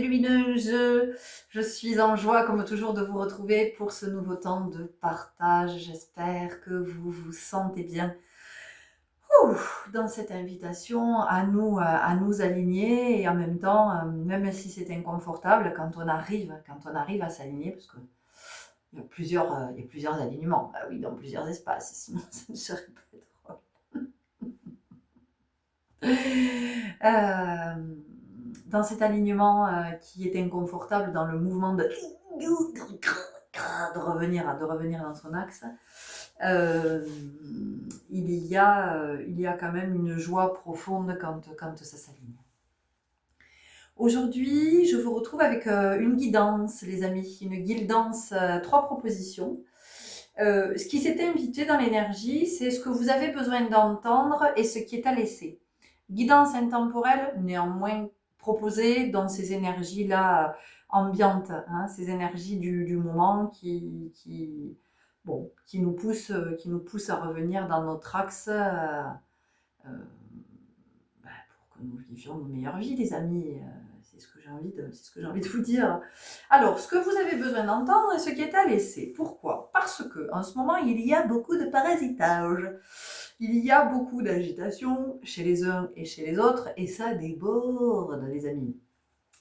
lumineuses. Je suis en joie, comme toujours, de vous retrouver pour ce nouveau temps de partage. J'espère que vous vous sentez bien dans cette invitation à nous aligner et en même temps, même si c'est inconfortable, quand on arrive à s'aligner, parce que il y a plusieurs alignements, bah oui, dans plusieurs espaces, sinon ça ne serait pas drôle. Dans cet alignement qui est inconfortable, dans le mouvement de revenir dans son axe, il y a quand même une joie profonde quand ça s'aligne. Aujourd'hui, je vous retrouve avec une guidance, les amis, une guidance, 3 propositions. Ce qui s'est invité dans l'énergie, c'est ce que vous avez besoin d'entendre et ce qui est à laisser. Guidance intemporelle, néanmoins proposée dans ces énergies-là ambiantes, hein, ces énergies du moment qui nous poussent à revenir dans notre axe pour que nous vivions nos meilleures vies, les amis. C'est ce que j'ai envie de vous dire. Alors, ce que vous avez besoin d'entendre et ce qui est à laisser. Pourquoi ? Parce que en ce moment, il y a beaucoup de parasitage. Il y a beaucoup d'agitation chez les uns et chez les autres, et ça déborde, les amis.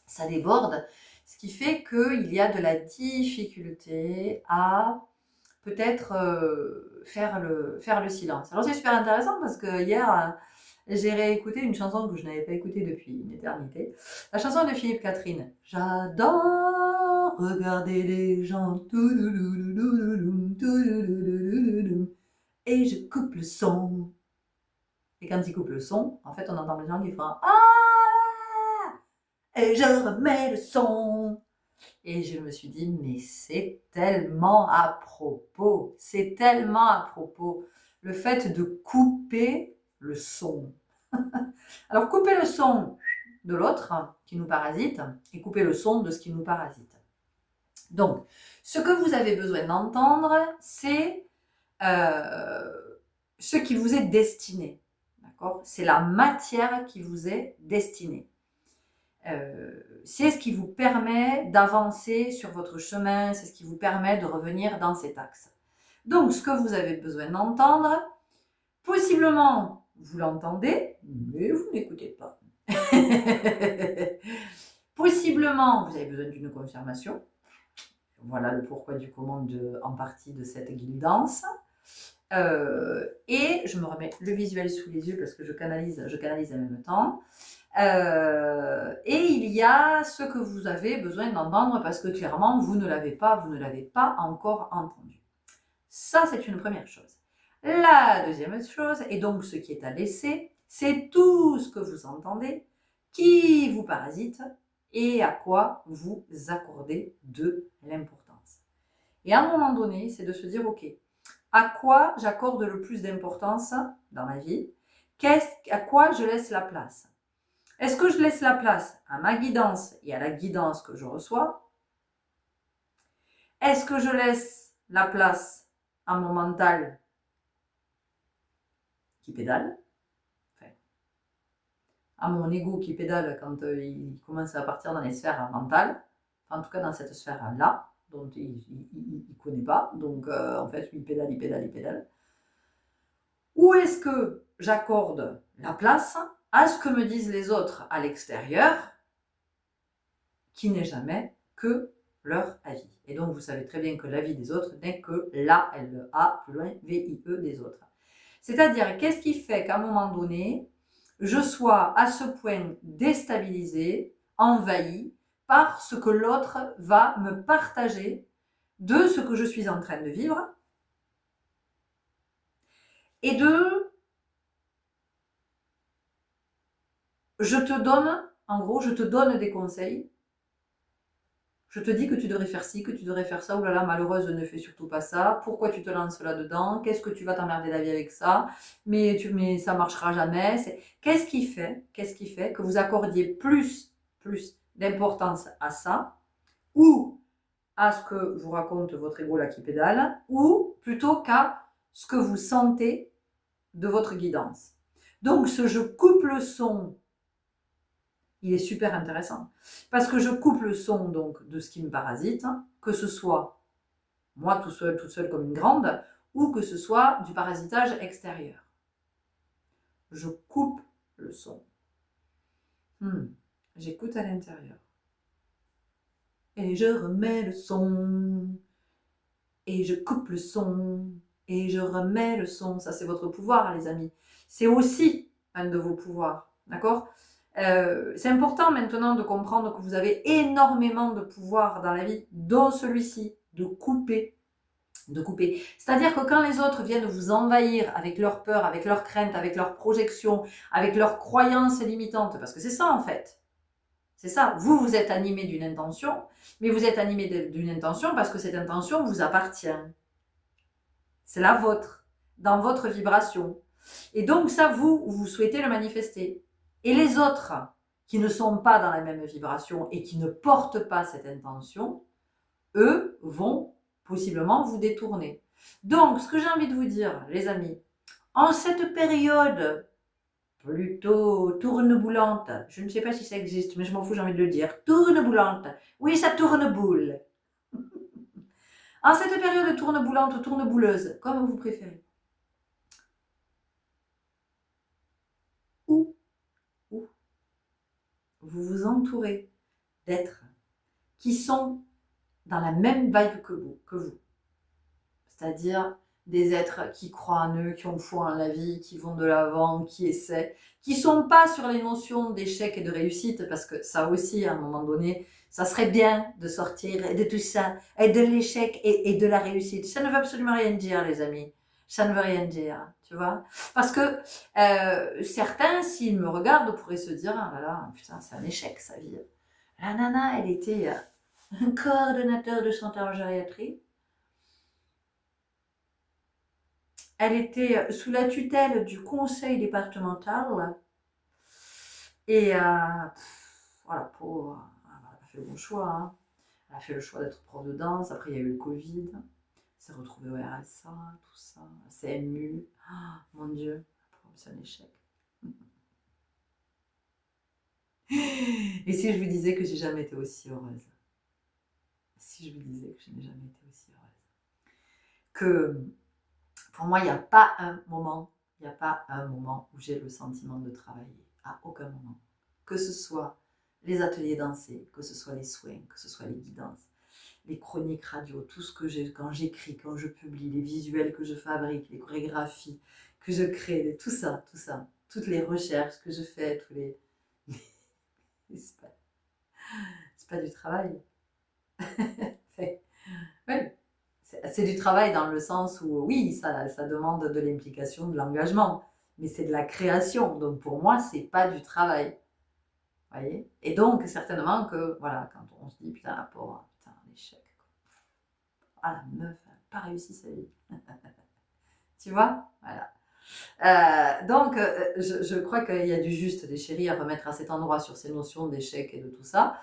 Ça déborde, ce qui fait qu'il y a de la difficulté à peut-être faire le silence. Alors c'est super intéressant parce que hier, j'ai réécouté une chanson que je n'avais pas écoutée depuis une éternité. La chanson de Philippe Catherine. J'adore regarder les gens. Et je coupe le son. Et quand il coupe le son, en fait, on entend les gens qui font ah! Et je remets le son. Et je me suis dit, mais c'est tellement à propos. C'est tellement à propos. Le fait de couper le son. Alors, couper le son de l'autre qui nous parasite et couper le son de ce qui nous parasite. Donc, ce que vous avez besoin d'entendre, c'est ce qui vous est destiné. D'accord ? C'est la matière qui vous est destinée. C'est ce qui vous permet d'avancer sur votre chemin, c'est ce qui vous permet de revenir dans cet axe. Donc, ce que vous avez besoin d'entendre, possiblement, vous l'entendez, mais vous n'écoutez pas. Possiblement, vous avez besoin d'une confirmation. Voilà le pourquoi du comment en partie de cette guidance. Et je me remets le visuel sous les yeux parce que je canalise en même temps. Et il y a ce que vous avez besoin d'entendre parce que clairement, vous ne l'avez pas encore entendu. Ça, c'est une première chose. La deuxième chose, et donc ce qui est à laisser, c'est tout ce que vous entendez qui vous parasite et à quoi vous accordez de l'importance. Et à un moment donné, c'est de se dire, ok, à quoi j'accorde le plus d'importance dans ma vie ? À quoi je laisse la place ? Est-ce que je laisse la place à ma guidance et à la guidance que je reçois ? Est-ce que je laisse la place à mon mental qui pédale ? Enfin, à mon ego qui pédale quand il commence à partir dans les sphères mentales, en tout cas dans cette sphère-là, dont il ne connaît pas. Donc, en fait, il pédale. Ou est-ce que j'accorde la place à ce que me disent les autres à l'extérieur, qui n'est jamais que leur avis. Et donc, vous savez très bien que l'avis des autres n'est que l'A, plus loin, V-I-E des autres. C'est-à-dire, qu'est-ce qui fait qu'à un moment donné, je sois à ce point déstabilisée, envahie par ce que l'autre va me partager de ce que je suis en train de vivre et je te donne des conseils. Je te dis que tu devrais faire ci, que tu devrais faire ça. Oh là là, malheureuse, ne fais surtout pas ça. Pourquoi tu te lances là-dedans ? Qu'est-ce que tu vas t'emmerder la vie avec ça ? Mais ça marchera jamais. Qu'est-ce qui fait que vous accordiez plus d'importance à ça, ou à ce que vous raconte votre ego là qui pédale, ou plutôt qu'à ce que vous sentez de votre guidance. Donc, ce je coupe le son il est super intéressant. Parce que je coupe le son donc de ce qui me parasite, hein, que ce soit moi toute seule comme une grande, ou que ce soit du parasitage extérieur. Je coupe le son. J'écoute à l'intérieur. Et je remets le son. Et je coupe le son. Et je remets le son. Ça, c'est votre pouvoir, les amis. C'est aussi un de vos pouvoirs. D'accord? C'est important maintenant de comprendre que vous avez énormément de pouvoir dans la vie, dont celui-ci, de couper. De couper. C'est-à-dire que quand les autres viennent vous envahir avec leur peur, avec leurs craintes, avec leurs projections, avec leurs croyances limitantes, parce que c'est ça en fait. C'est ça. Vous, vous êtes animé d'une intention, mais vous êtes animé d'une intention parce que cette intention vous appartient. C'est la vôtre, dans votre vibration. Et donc ça, vous souhaitez le manifester. Et les autres qui ne sont pas dans la même vibration et qui ne portent pas cette intention, eux vont possiblement vous détourner. Donc, ce que j'ai envie de vous dire, les amis, en cette période plutôt tourneboulante, je ne sais pas si ça existe, mais je m'en fous, j'ai envie de le dire, tourneboulante, oui, ça tourne boule. En cette période tourneboulante ou tournebouleuse, comme vous préférez, où vous vous entourez d'êtres qui sont dans la même vibe que vous. C'est-à-dire des êtres qui croient en eux, qui ont foi en la vie, qui vont de l'avant, qui essaient, qui ne sont pas sur les notions d'échec et de réussite, parce que ça aussi, à un moment donné, ça serait bien de sortir de tout ça, et de l'échec et de la réussite. Ça ne veut absolument rien dire, les amis. Ça ne veut rien dire, tu vois. Parce que certains, s'ils me regardent, pourraient se dire, ah là là, putain, c'est un échec, sa vie. La nana, elle était un coordonnateur de santé en gériatrie. Elle était sous la tutelle du conseil départemental et voilà, pauvre, elle a fait le bon choix. Hein. Elle a fait le choix d'être prof de danse. Après, il y a eu le Covid. Elle s'est retrouvée au RSA, tout ça. CMU. Oh, mon Dieu, c'est un échec. Et si je vous disais que j'ai jamais été aussi heureuse? Si je vous disais que je n'ai jamais été aussi heureuse? Que pour moi, il n'y a pas un moment, où j'ai le sentiment de travailler. À aucun moment. Que ce soit les ateliers dansés, que ce soit les soins, que ce soit les guidances, les chroniques radio, tout ce que j'ai, quand j'écris, quand je publie, les visuels que je fabrique, les chorégraphies que je crée, tout ça, toutes les recherches que je fais, tous les... c'est pas du travail. Oui. C'est du travail dans le sens où, oui, ça demande de l'implication, de l'engagement, mais c'est de la création. Donc pour moi, c'est pas du travail. Voyez. Et donc, certainement que, voilà, quand on se dit, putain, la pauvre, putain, l'échec. Ah, la meuf, elle n'a pas réussi sa vie. Tu vois? Voilà. Donc, je crois qu'il y a du juste, des chéris, à remettre à cet endroit sur ces notions d'échec et de tout ça.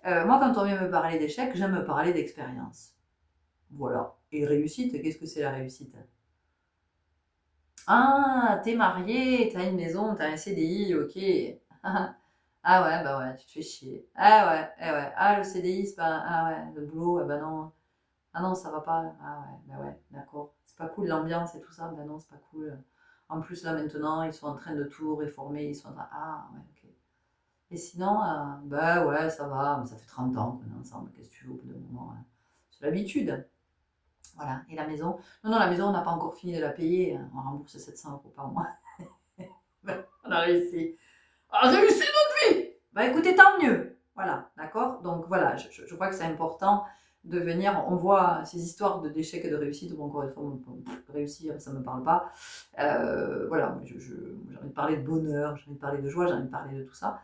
Moi, quand on vient me parler d'échec, j'aime me parler d'expérience. Voilà. Et réussite, qu'est-ce que c'est la réussite? Ah, t'es marié, t'as une maison, t'as un CDI, ok. Ah ouais, bah ouais, tu te fais chier. Ah ouais, eh ouais. Ah, le CDI, c'est pas. Ah ouais, le boulot, bah non. Ah non, ça va pas. Ah ouais, bah ouais, d'accord. C'est pas cool l'ambiance et tout ça. Bah non, c'est pas cool. En plus, là maintenant, ils sont en train de tout réformer. Ils sont en train. Ah ouais, ok. Et sinon, bah ouais, ça va. Mais ça fait 30 ans qu'on est ensemble. Qu'est-ce que tu veux au bout d'un moment? Hein. C'est l'habitude. Voilà. Et la maison? Non, non, la maison, on n'a pas encore fini de la payer. On rembourse 700 € par mois. On a réussi. On a réussi notre vie! Bah écoutez, tant mieux. Voilà, d'accord? Donc voilà, je crois que c'est important de venir. On voit ces histoires d'échecs et de réussite. Bon, encore une fois, réussir, ça ne me parle pas. Voilà, j'ai envie de parler de bonheur, j'ai envie de parler de joie, j'ai envie de parler de tout ça.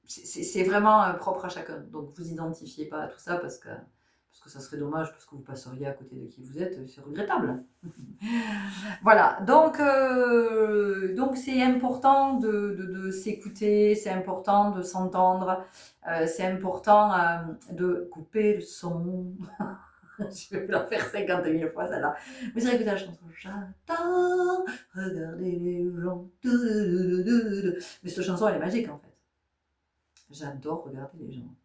C'est vraiment propre à chacun. Donc vous identifiez pas à tout ça parce que ça serait dommage, parce que vous passeriez à côté de qui vous êtes, c'est regrettable. Voilà, donc c'est important de s'écouter, c'est important de s'entendre, c'est important de couper le son. Je vais la faire 50 000 fois, celle-là. Vous avez écouté la chanson? J'adore regarder les gens. Mais cette chanson, elle est magique, en fait. J'adore regarder les gens.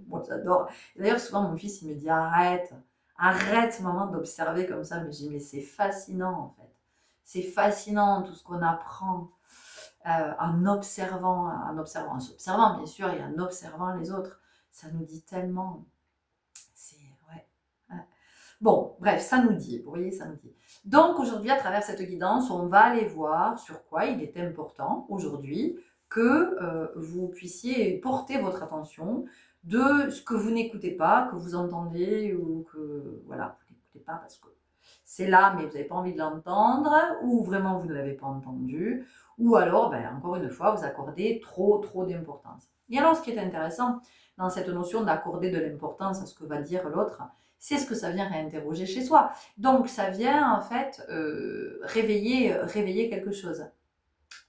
Moi, j'adore. D'ailleurs, souvent, mon fils, il me dit, arrête, arrête, maman, d'observer comme ça. Mais je dis, mais c'est fascinant, en fait. C'est fascinant, tout ce qu'on apprend en s'observant, bien sûr, et en observant les autres. Ça nous dit tellement. C'est, ouais. Ouais. Bon, bref, ça nous dit, vous voyez, ça nous dit. Donc, aujourd'hui, à travers cette guidance, on va aller voir sur quoi il est important, aujourd'hui, que vous puissiez porter votre attention de ce que vous n'écoutez pas, que vous entendez, ou que, voilà, vous n'écoutez pas parce que c'est là, mais vous n'avez pas envie de l'entendre, ou vraiment vous ne l'avez pas entendu, ou alors, ben, encore une fois, vous accordez trop d'importance. Et alors, ce qui est intéressant dans cette notion d'accorder de l'importance à ce que va dire l'autre, c'est ce que ça vient réinterroger chez soi. Donc, ça vient en fait réveiller quelque chose.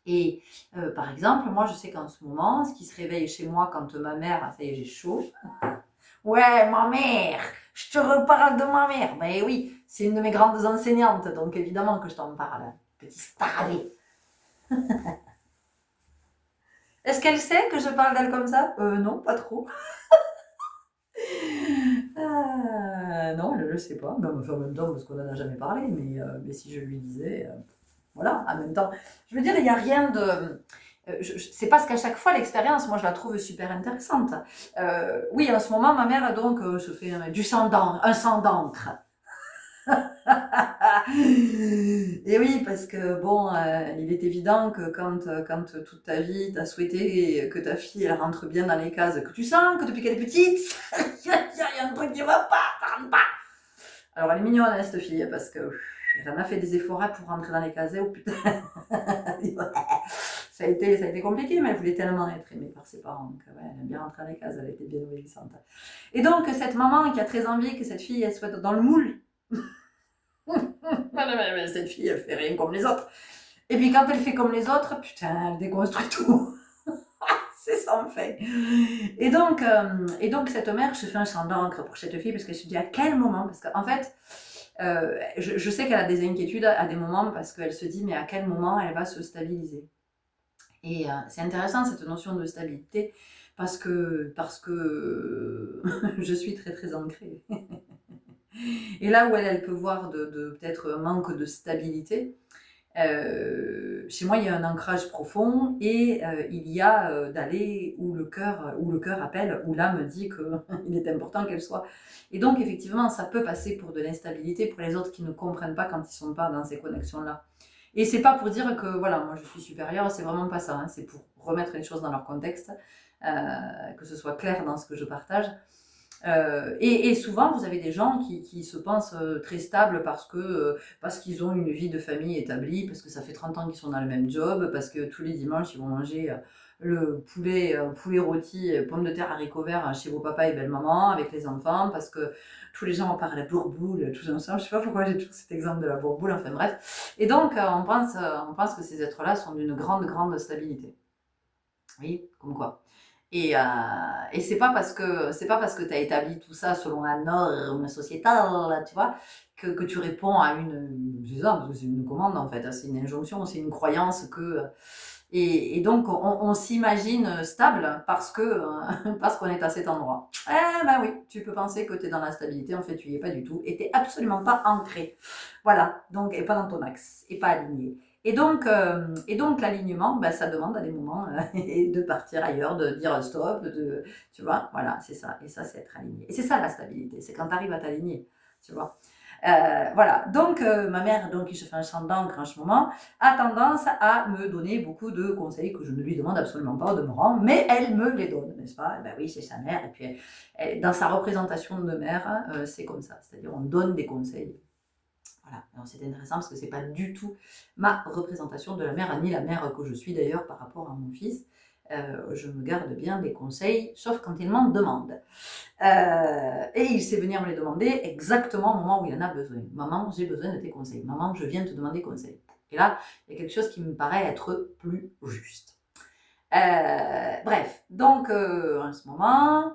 Et par exemple, moi, je sais qu'en ce moment, ce qui se réveille chez moi quand ma mère, ça y est, j'ai chaud. Ouais, ma mère, je te reparle de ma mère. Mais oui, c'est une de mes grandes enseignantes, donc évidemment que je t'en parle. Petit starlet. Est-ce qu'elle sait que je parle d'elle comme ça? Non, pas trop. Non, elle ne le sait pas. Mais enfin, en même temps, parce qu'on n'en a jamais parlé. Mais si je lui disais, voilà, en même temps. Je veux dire, il n'y a rien de. C'est parce qu'à chaque fois, l'expérience, moi, je la trouve super intéressante. Oui, en ce moment, ma mère, donc, se fait un sang d'encre. Et oui, parce que bon, il est évident que quand toute ta vie, tu as souhaité que ta fille elle rentre bien dans les cases, que tu sens que depuis qu'elle est petite, il y a un truc qui va pas, ça rentre pas. Alors elle est mignonne, hein, cette fille, parce que elle en a fait des efforts pour rentrer dans les cases. Oh putain, ça a été compliqué, mais elle voulait tellement être aimée par ses parents que ouais, elle a bien rentré dans les cases, elle a été bien obéissante. Et donc cette maman qui a très envie que cette fille elle soit dans le moule. Mais cette fille, elle fait rien comme les autres. Et puis quand elle fait comme les autres, putain, elle déconstruit tout. C'est sans fait. Et donc cette mère se fait un champ d'encre pour cette fille parce qu'elle se dit à quel moment, parce qu'en fait, je sais qu'elle a des inquiétudes à des moments parce qu'elle se dit mais à quel moment elle va se stabiliser. Et c'est intéressant cette notion de stabilité parce que je suis très ancrée. Et là où elle peut voir de peut-être un manque de stabilité, chez moi il y a un ancrage profond et il y a d'aller où le cœur appelle, où l'âme dit qu'il est important qu'elle soit. Et donc effectivement ça peut passer pour de l'instabilité pour les autres qui ne comprennent pas quand ils sont pas dans ces connexions-là. Et c'est pas pour dire que voilà, moi je suis supérieure, c'est vraiment pas ça, hein, c'est pour remettre les choses dans leur contexte, que ce soit clair dans ce que je partage. Et souvent, vous avez des gens qui se pensent très stables parce qu'ils ont une vie de famille établie, parce que ça fait 30 ans qu'ils sont dans le même job, parce que tous les dimanches, ils vont manger le poulet rôti, pommes de terre, haricots verts chez vos papas et belle-maman avec les enfants, parce que tous les gens parlent de la bourboule, tous ensemble. Je sais pas pourquoi j'ai toujours cet exemple de la bourboule, enfin bref. Et donc, on pense que ces êtres-là sont d'une grande stabilité. Oui, comme quoi. Et c'est pas parce que tu as établi tout ça selon la norme sociétale, tu vois, que tu réponds à c'est ça, parce que c'est une commande en fait, c'est une injonction, c'est une croyance que. Et donc on s'imagine stable parce qu'on est à cet endroit. Eh ben oui, tu peux penser que tu es dans la stabilité, en fait tu y es pas du tout, et tu n'es absolument pas ancré. Voilà, donc, et pas dans ton axe, et pas aligné. Et donc l'alignement, ben, ça demande à des moments de partir ailleurs, de dire stop, tu vois, voilà, c'est ça. Et ça, c'est être aligné. Et c'est ça la stabilité, c'est quand tu arrives à t'aligner, tu vois. Voilà, donc ma mère, donc, qui se fait un champ d'encre en ce moment, a tendance à me donner beaucoup de conseils que je ne lui demande absolument pas au demeurant, mais elle me les donne, n'est-ce pas? Et ben oui, c'est sa mère, et puis dans sa représentation de mère, c'est comme ça, c'est-à-dire on donne des conseils. Voilà, alors c'est intéressant parce que c'est pas du tout ma représentation de la mère, ni la mère que je suis d'ailleurs par rapport à mon fils. Je me garde bien des conseils, sauf quand il m'en demande. Et il sait venir me les demander exactement au moment où il en a besoin. Maman, j'ai besoin de tes conseils. Maman, je viens te demander conseil. Et là, il y a quelque chose qui me paraît être plus juste. Bref, donc en ce moment,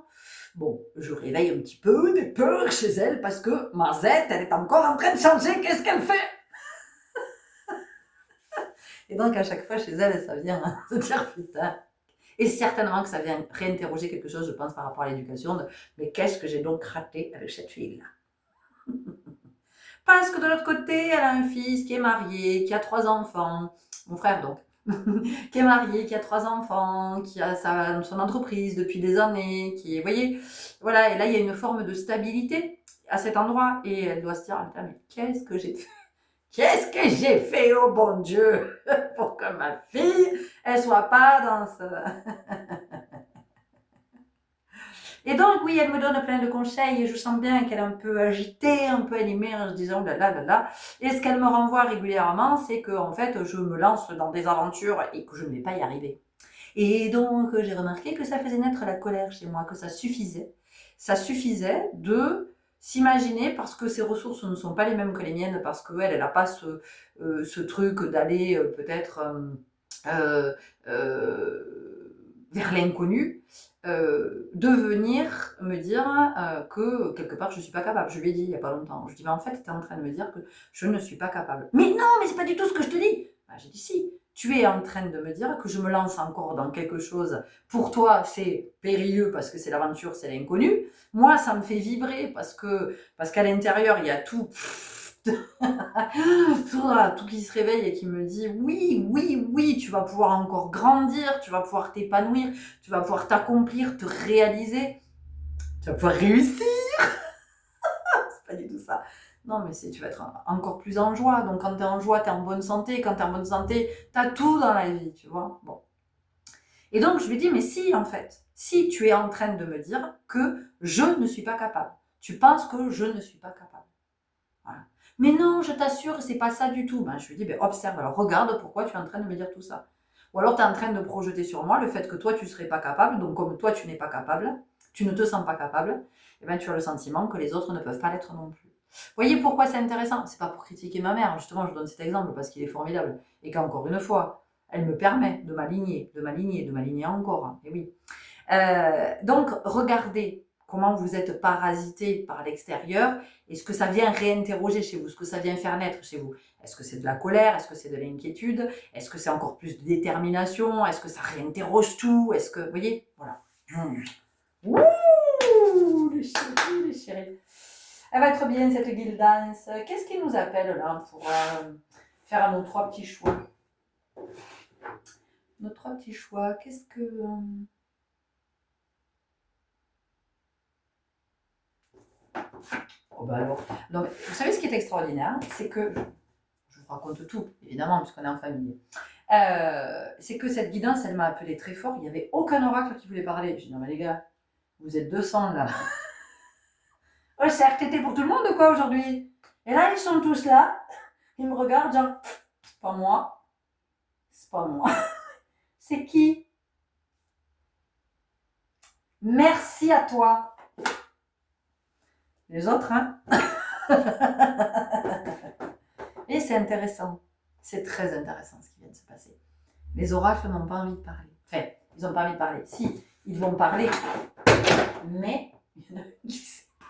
Bon, je réveille un petit peu des peurs chez elle parce que ma Z, elle est encore en train de changer. Qu'est-ce qu'elle fait? Et donc, à chaque fois, chez elle, ça vient se dire putain. Et certainement que ça vient réinterroger quelque chose, je pense, par rapport à l'éducation. Mais qu'est-ce que j'ai donc raté avec cette fille-là? Parce que de l'autre côté, elle a un fils qui est marié, qui a 3 enfants. Mon frère, donc. Qui est marié, qui a 3 enfants, qui a son entreprise depuis des années, qui est, vous voyez, voilà, et là, il y a une forme de stabilité à cet endroit. Et elle doit se dire, putain, mais qu'est-ce que j'ai fait? Qu'est-ce que j'ai fait, oh bon Dieu, pour que ma fille, elle soit pas dans ce... Et donc, oui, elle me donne plein de conseils et je sens bien qu'elle est un peu agitée, un peu animée en se disant là là là là. Et ce qu'elle me renvoie régulièrement, c'est que en fait, je me lance dans des aventures et que je ne vais pas y arriver. Et donc, j'ai remarqué que ça faisait naître la colère chez moi, que ça suffisait. Ça suffisait de s'imaginer, parce que ses ressources ne sont pas les mêmes que les miennes, parce qu'elle, elle n'a pas ce truc d'aller peut-être vers l'inconnu, de venir me dire que quelque part je ne suis pas capable. Je lui ai dit il n'y a pas longtemps. Je lui ai dit, mais en fait, tu es en train de me dire que je ne suis pas capable. Mais non, mais c'est pas du tout ce que je te dis. Ben, j'ai dit si. Tu es en train de me dire que je me lance encore dans quelque chose. Pour toi, c'est périlleux parce que c'est l'aventure, c'est l'inconnu. Moi, ça me fait vibrer parce qu'à l'intérieur, il y a tout. Tout qui se réveille et qui me dit oui, oui, oui, tu vas pouvoir encore grandir, tu vas pouvoir t'épanouir, tu vas pouvoir t'accomplir, te réaliser, tu vas pouvoir réussir. C'est pas du tout ça. Non, mais tu vas être encore plus en joie. Donc, quand tu es en joie, tu es en bonne santé. Quand tu es en bonne santé, tu as tout dans la vie, tu vois. Bon. Et donc, je lui dis, mais si, en fait, si tu es en train de me dire que je ne suis pas capable, tu penses que je ne suis pas capable. Voilà. Mais non, je t'assure, c'est pas ça du tout. Ben, je lui dis, ben, observe, alors regarde pourquoi tu es en train de me dire tout ça. Ou alors tu es en train de projeter sur moi le fait que toi, tu ne serais pas capable. Donc, comme toi, tu n'es pas capable, tu ne te sens pas capable, et ben, tu as le sentiment que les autres ne peuvent pas l'être non plus. Vous voyez pourquoi c'est intéressant? C'est pas pour critiquer ma mère, justement, je donne cet exemple parce qu'il est formidable. Et qu'encore une fois, elle me permet de m'aligner, de m'aligner, de m'aligner encore. Et oui. Donc, regardez comment vous êtes parasité par l'extérieur et ce que ça vient réinterroger chez vous, ce que ça vient faire naître chez vous. Est-ce que c'est de la colère? Est-ce que c'est de l'inquiétude? Est-ce que c'est encore plus de détermination? Est-ce que ça réinterroge tout? Est-ce que, vous voyez, voilà. Ouh, les chéris, les chéris. Elle va être bien cette guild dance. Qu'est-ce qui nous appelle là pour faire nos 3 petits choix? Nos 3 petits choix, qu'est-ce que... Oh bah alors. Donc, vous savez ce qui est extraordinaire, c'est que, je vous raconte tout, évidemment, puisqu'on est en famille, c'est que cette guidance, elle m'a appelé très fort, il n'y avait aucun oracle qui voulait parler. J'ai dit, non mais les gars, vous êtes 200 là. Oh, c'est RTT pour tout le monde ou quoi aujourd'hui? Et là, ils sont tous là, ils me regardent, genre, c'est pas moi, c'est pas moi. C'est qui? Merci à toi. Les autres, hein? Et c'est intéressant. C'est très intéressant ce qui vient de se passer. Les oracles n'ont pas envie de parler. Enfin, ils n'ont pas envie de parler. Si, ils vont parler. Mais, il y en a qui sait pas.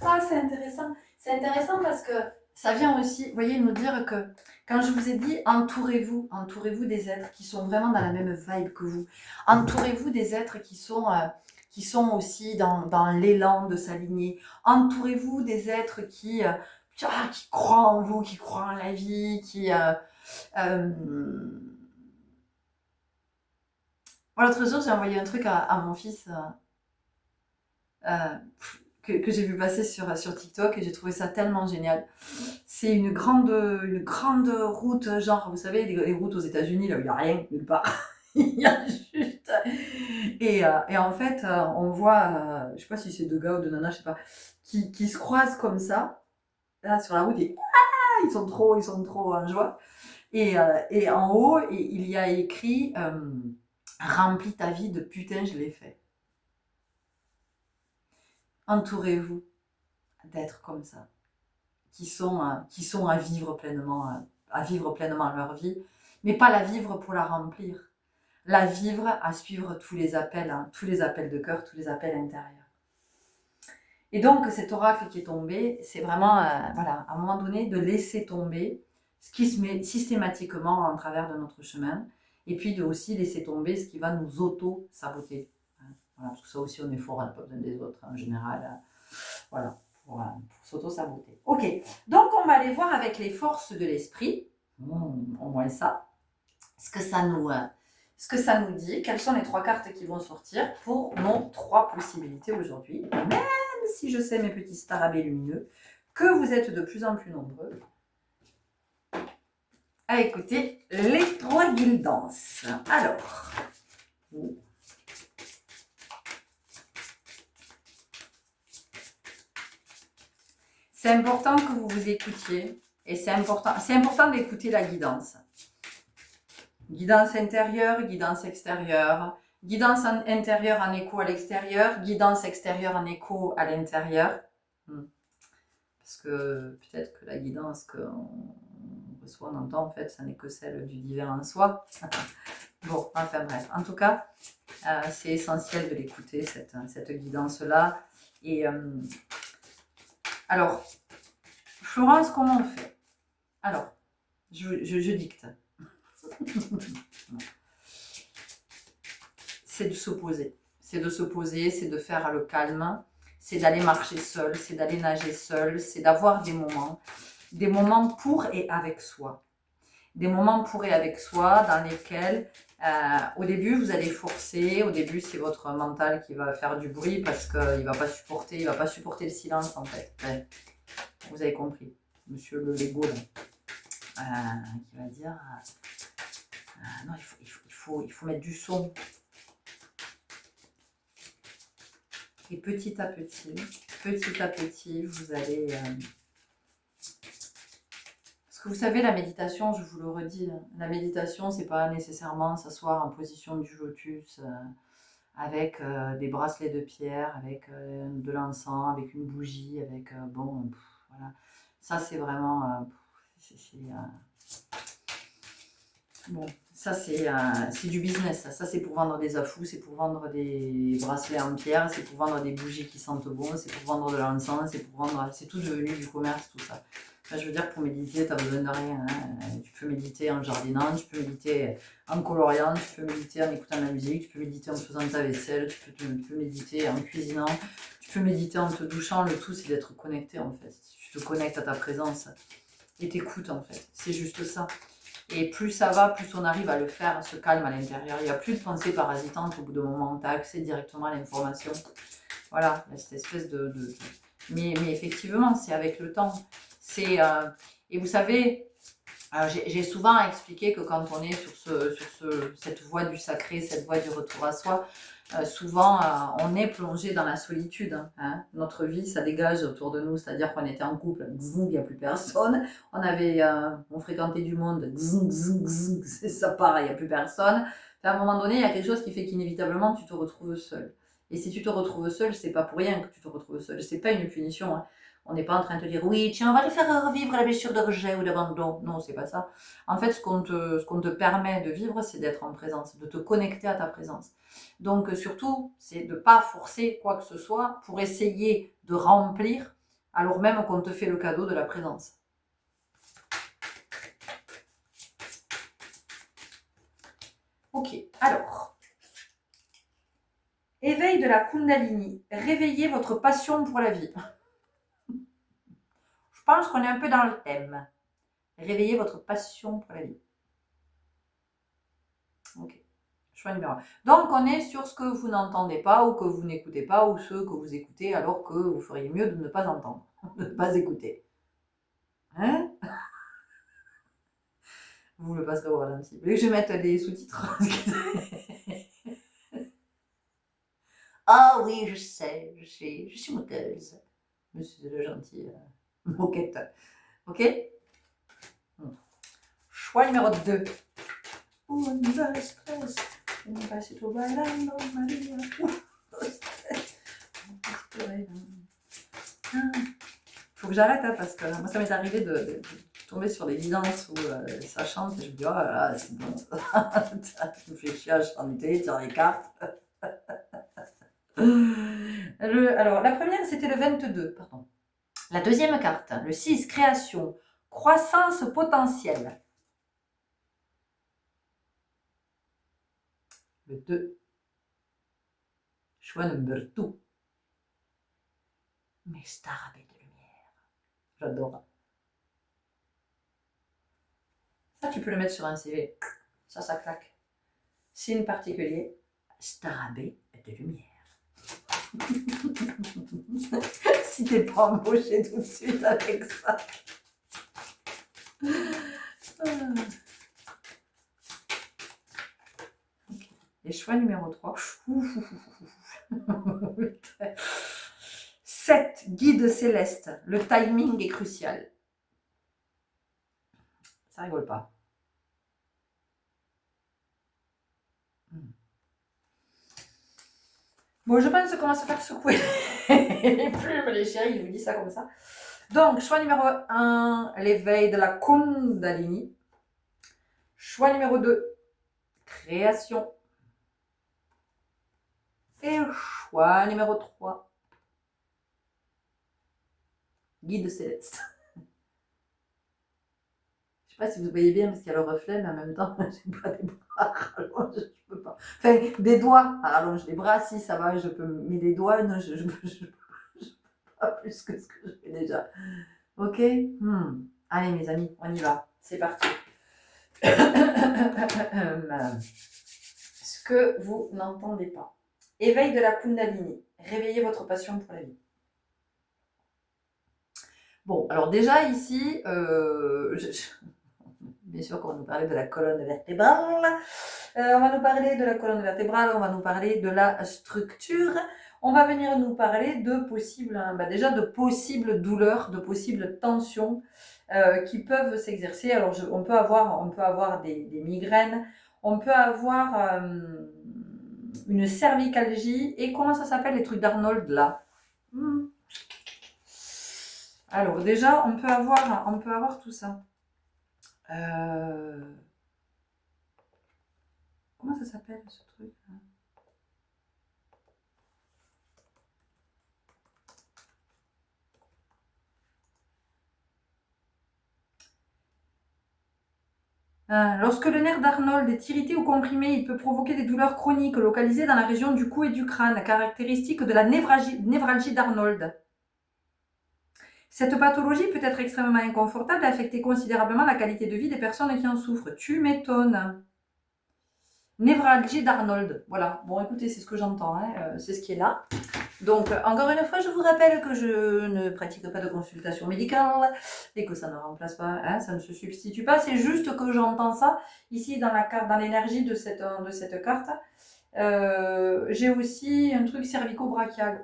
Ah, c'est intéressant. C'est intéressant parce que ça vient aussi, vous voyez, nous dire que quand je vous ai dit entourez-vous des êtres qui sont vraiment dans la même vibe que vous. Entourez-vous des êtres qui sont aussi dans l'élan de s'aligner. Entourez-vous des êtres qui croient en vous, qui croient en la vie, Moi, l'autre jour, j'ai envoyé un truc à mon fils que j'ai vu passer sur TikTok et j'ai trouvé ça tellement génial. C'est une grande route, genre, vous savez, les routes aux États-Unis, là où il n'y a rien, nulle part. Il y a juste. Et en fait, on voit, je sais pas si c'est deux gars ou deux nanas, je sais pas, qui se croisent comme ça, là, sur la route, et ils sont trop en joie. Et en haut, il y a écrit remplis ta vie de putain, je l'ai fait. Entourez-vous d'êtres comme ça, qui sont à vivre pleinement leur vie, mais pas la vivre pour la remplir, la vivre, à suivre tous les appels, hein, tous les appels de cœur, tous les appels intérieurs. Et donc, cet oracle qui est tombé, c'est vraiment, voilà, à un moment donné, de laisser tomber ce qui se met systématiquement en travers de notre chemin, et puis de aussi laisser tomber ce qui va nous auto-saboter. Voilà, parce que ça aussi, on est fort, on n'a pas besoin des autres, en général. Voilà, pour s'auto-saboter. Ok, donc on va aller voir avec les forces de l'esprit, au moins ça, ce que ça nous dit, quelles sont les 3 cartes qui vont sortir pour nos 3 possibilités aujourd'hui. Même si je sais, mes petits starabés lumineux, que vous êtes de plus en plus nombreux à écouter les 3 guildances. Alors, c'est important que vous vous écoutiez et c'est important d'écouter la guidance. Guidance intérieure, guidance extérieure, guidance intérieure en écho à l'extérieur, guidance extérieure en écho à l'intérieur. Parce que peut-être que la guidance qu'on reçoit, on entend, en fait, ça n'est que celle du divin en soi. Bon, enfin bref. En tout cas, c'est essentiel de l'écouter, cette guidance-là. Et alors, Florence, comment on fait? Alors, je dicte. C'est de s'opposer. C'est de s'opposer, c'est de faire le calme, c'est d'aller marcher seul, c'est d'aller nager seul, c'est d'avoir des moments pour et avec soi. Des moments pour et avec soi dans lesquels, au début, vous allez forcer. Au début, c'est votre mental qui va faire du bruit parce qu'il ne va pas supporter le silence, en fait. Ouais. Vous avez compris. Monsieur le Lego, là, qui va dire non, il faut mettre du son. Et petit à petit, vous allez... Parce que vous savez, la méditation, je vous le redis, la méditation, c'est pas nécessairement s'asseoir en position du lotus avec des bracelets de pierre, avec de l'encens, avec une bougie, avec... voilà. Ça, c'est vraiment... bon, ça, c'est du business. Ça, c'est pour vendre des afous, c'est pour vendre des bracelets en pierre, c'est pour vendre des bougies qui sentent bon, c'est pour vendre de l'encens, c'est tout devenu du commerce, tout ça. Là, je veux dire, pour méditer, tu n'as besoin de rien. Hein. Tu peux méditer en jardinant, tu peux méditer en coloriant, tu peux méditer en écoutant de la musique, tu peux méditer en faisant ta vaisselle, tu peux méditer en cuisinant, tu peux méditer en te douchant. Le tout, c'est d'être connecté, en fait. Tu te connectes à ta présence et t'écoutes, en fait. C'est juste ça. Et plus ça va, plus on arrive à le faire, ce calme à l'intérieur. Il n'y a plus de pensée parasitante au bout d'un moment. Tu as accès directement à l'information. Voilà, cette espèce de... Mais effectivement, c'est avec le temps. Et vous savez, j'ai souvent expliqué que quand on est sur cette voie du sacré, cette voie du retour à soi, souvent on est plongé dans la solitude. Hein. Notre vie, ça dégage autour de nous, c'est-à-dire qu'on était en couple, il n'y a plus personne. On fréquentait du monde, ça part, il n'y a plus personne. À un moment donné, il y a quelque chose qui fait qu'inévitablement, tu te retrouves seul. Et si tu te retrouves seul, c'est pas pour rien que tu te retrouves seul. C'est pas une punition. Hein. On n'est pas en train de te dire, oui, tiens, on va te faire revivre la blessure de rejet ou d'abandon. Non, c'est pas ça. En fait, ce qu'on te permet de vivre, c'est d'être en présence, de te connecter à ta présence. Donc, surtout, c'est de ne pas forcer quoi que ce soit pour essayer de remplir, alors même qu'on te fait le cadeau de la présence. Ok, alors... Éveil de la Kundalini. Réveillez votre passion pour la vie. Je pense qu'on est un peu dans le thème. Réveillez votre passion pour la vie. Ok. Choix numéro 1. Donc, on est sur ce que vous n'entendez pas ou que vous n'écoutez pas ou ceux que vous écoutez alors que vous feriez mieux de ne pas entendre, de ne pas écouter. Hein? Vous le passerez au ralenti. Vous voulez que je mette des sous-titres? Ah oui, je sais, je suis moqueuse. Monsieur le gentil moquette. Ok? Choix numéro 2. Faut que j'arrête, hein, parce que moi ça m'est arrivé suis tombée sur des guidances où ça chante et je me dis, oh là là, c'est bon, tu me fais chier à chanter, tire les cartes. Alors, la première, c'était le 22, pardon. La deuxième carte, le 6, création, croissance potentielle. Le 2, choix number 2. Mes stars de lumière. J'adore. Ça, tu peux le mettre sur un CV. Ça claque. Signe particulier, Starabée de lumière. Si t'es pas embauché tout de suite avec ça. Okay. Et choix numéro 3. 7, guide céleste. Le timing est crucial. Ça rigole pas. Bon, je pense qu'on va se faire secouer les plumes, les chéris, je vous dis ça comme ça. Donc, choix numéro 1, l'éveil de la Kundalini. Choix numéro 2, création. Et choix numéro 3, guide céleste. Je sais pas si vous voyez bien parce qu'il y a le reflet, mais en même temps, j'ai pas des bras à rallonge, je peux pas. Enfin, des doigts à rallonge, les bras, si ça va, je peux. Mais des doigts, non, je peux pas plus que ce que je fais déjà. Ok. Allez, mes amis, on y va. C'est parti. Ce que vous n'entendez pas. Éveil de la Kundalini. Réveillez votre passion pour la vie. Bon, alors déjà ici, bien sûr qu'on va nous parler de la colonne vertébrale. On va nous parler de la colonne vertébrale, on va nous parler de la structure. On va venir nous parler de possibles, déjà de possibles douleurs, de possibles tensions qui peuvent s'exercer. Alors on peut avoir des migraines, on peut avoir une cervicalgie. Et comment ça s'appelle les trucs d'Arnold là? Alors déjà, on peut avoir tout ça. Comment ça s'appelle ce truc là? Lorsque le nerf d'Arnold est irrité ou comprimé, il peut provoquer des douleurs chroniques localisées dans la région du cou et du crâne, caractéristique de la névralgie d'Arnold. Cette pathologie peut être extrêmement inconfortable et affecter considérablement la qualité de vie des personnes qui en souffrent. Tu m'étonnes. Névralgie d'Arnold. Voilà. Bon, écoutez, c'est ce que j'entends. Hein. C'est ce qui est là. Donc, encore une fois, je vous rappelle que je ne pratique pas de consultation médicale et que ça ne remplace pas, hein, ça ne se substitue pas. C'est juste que j'entends ça ici dans la carte, dans l'énergie de cette carte. J'ai aussi un truc cervico-brachial.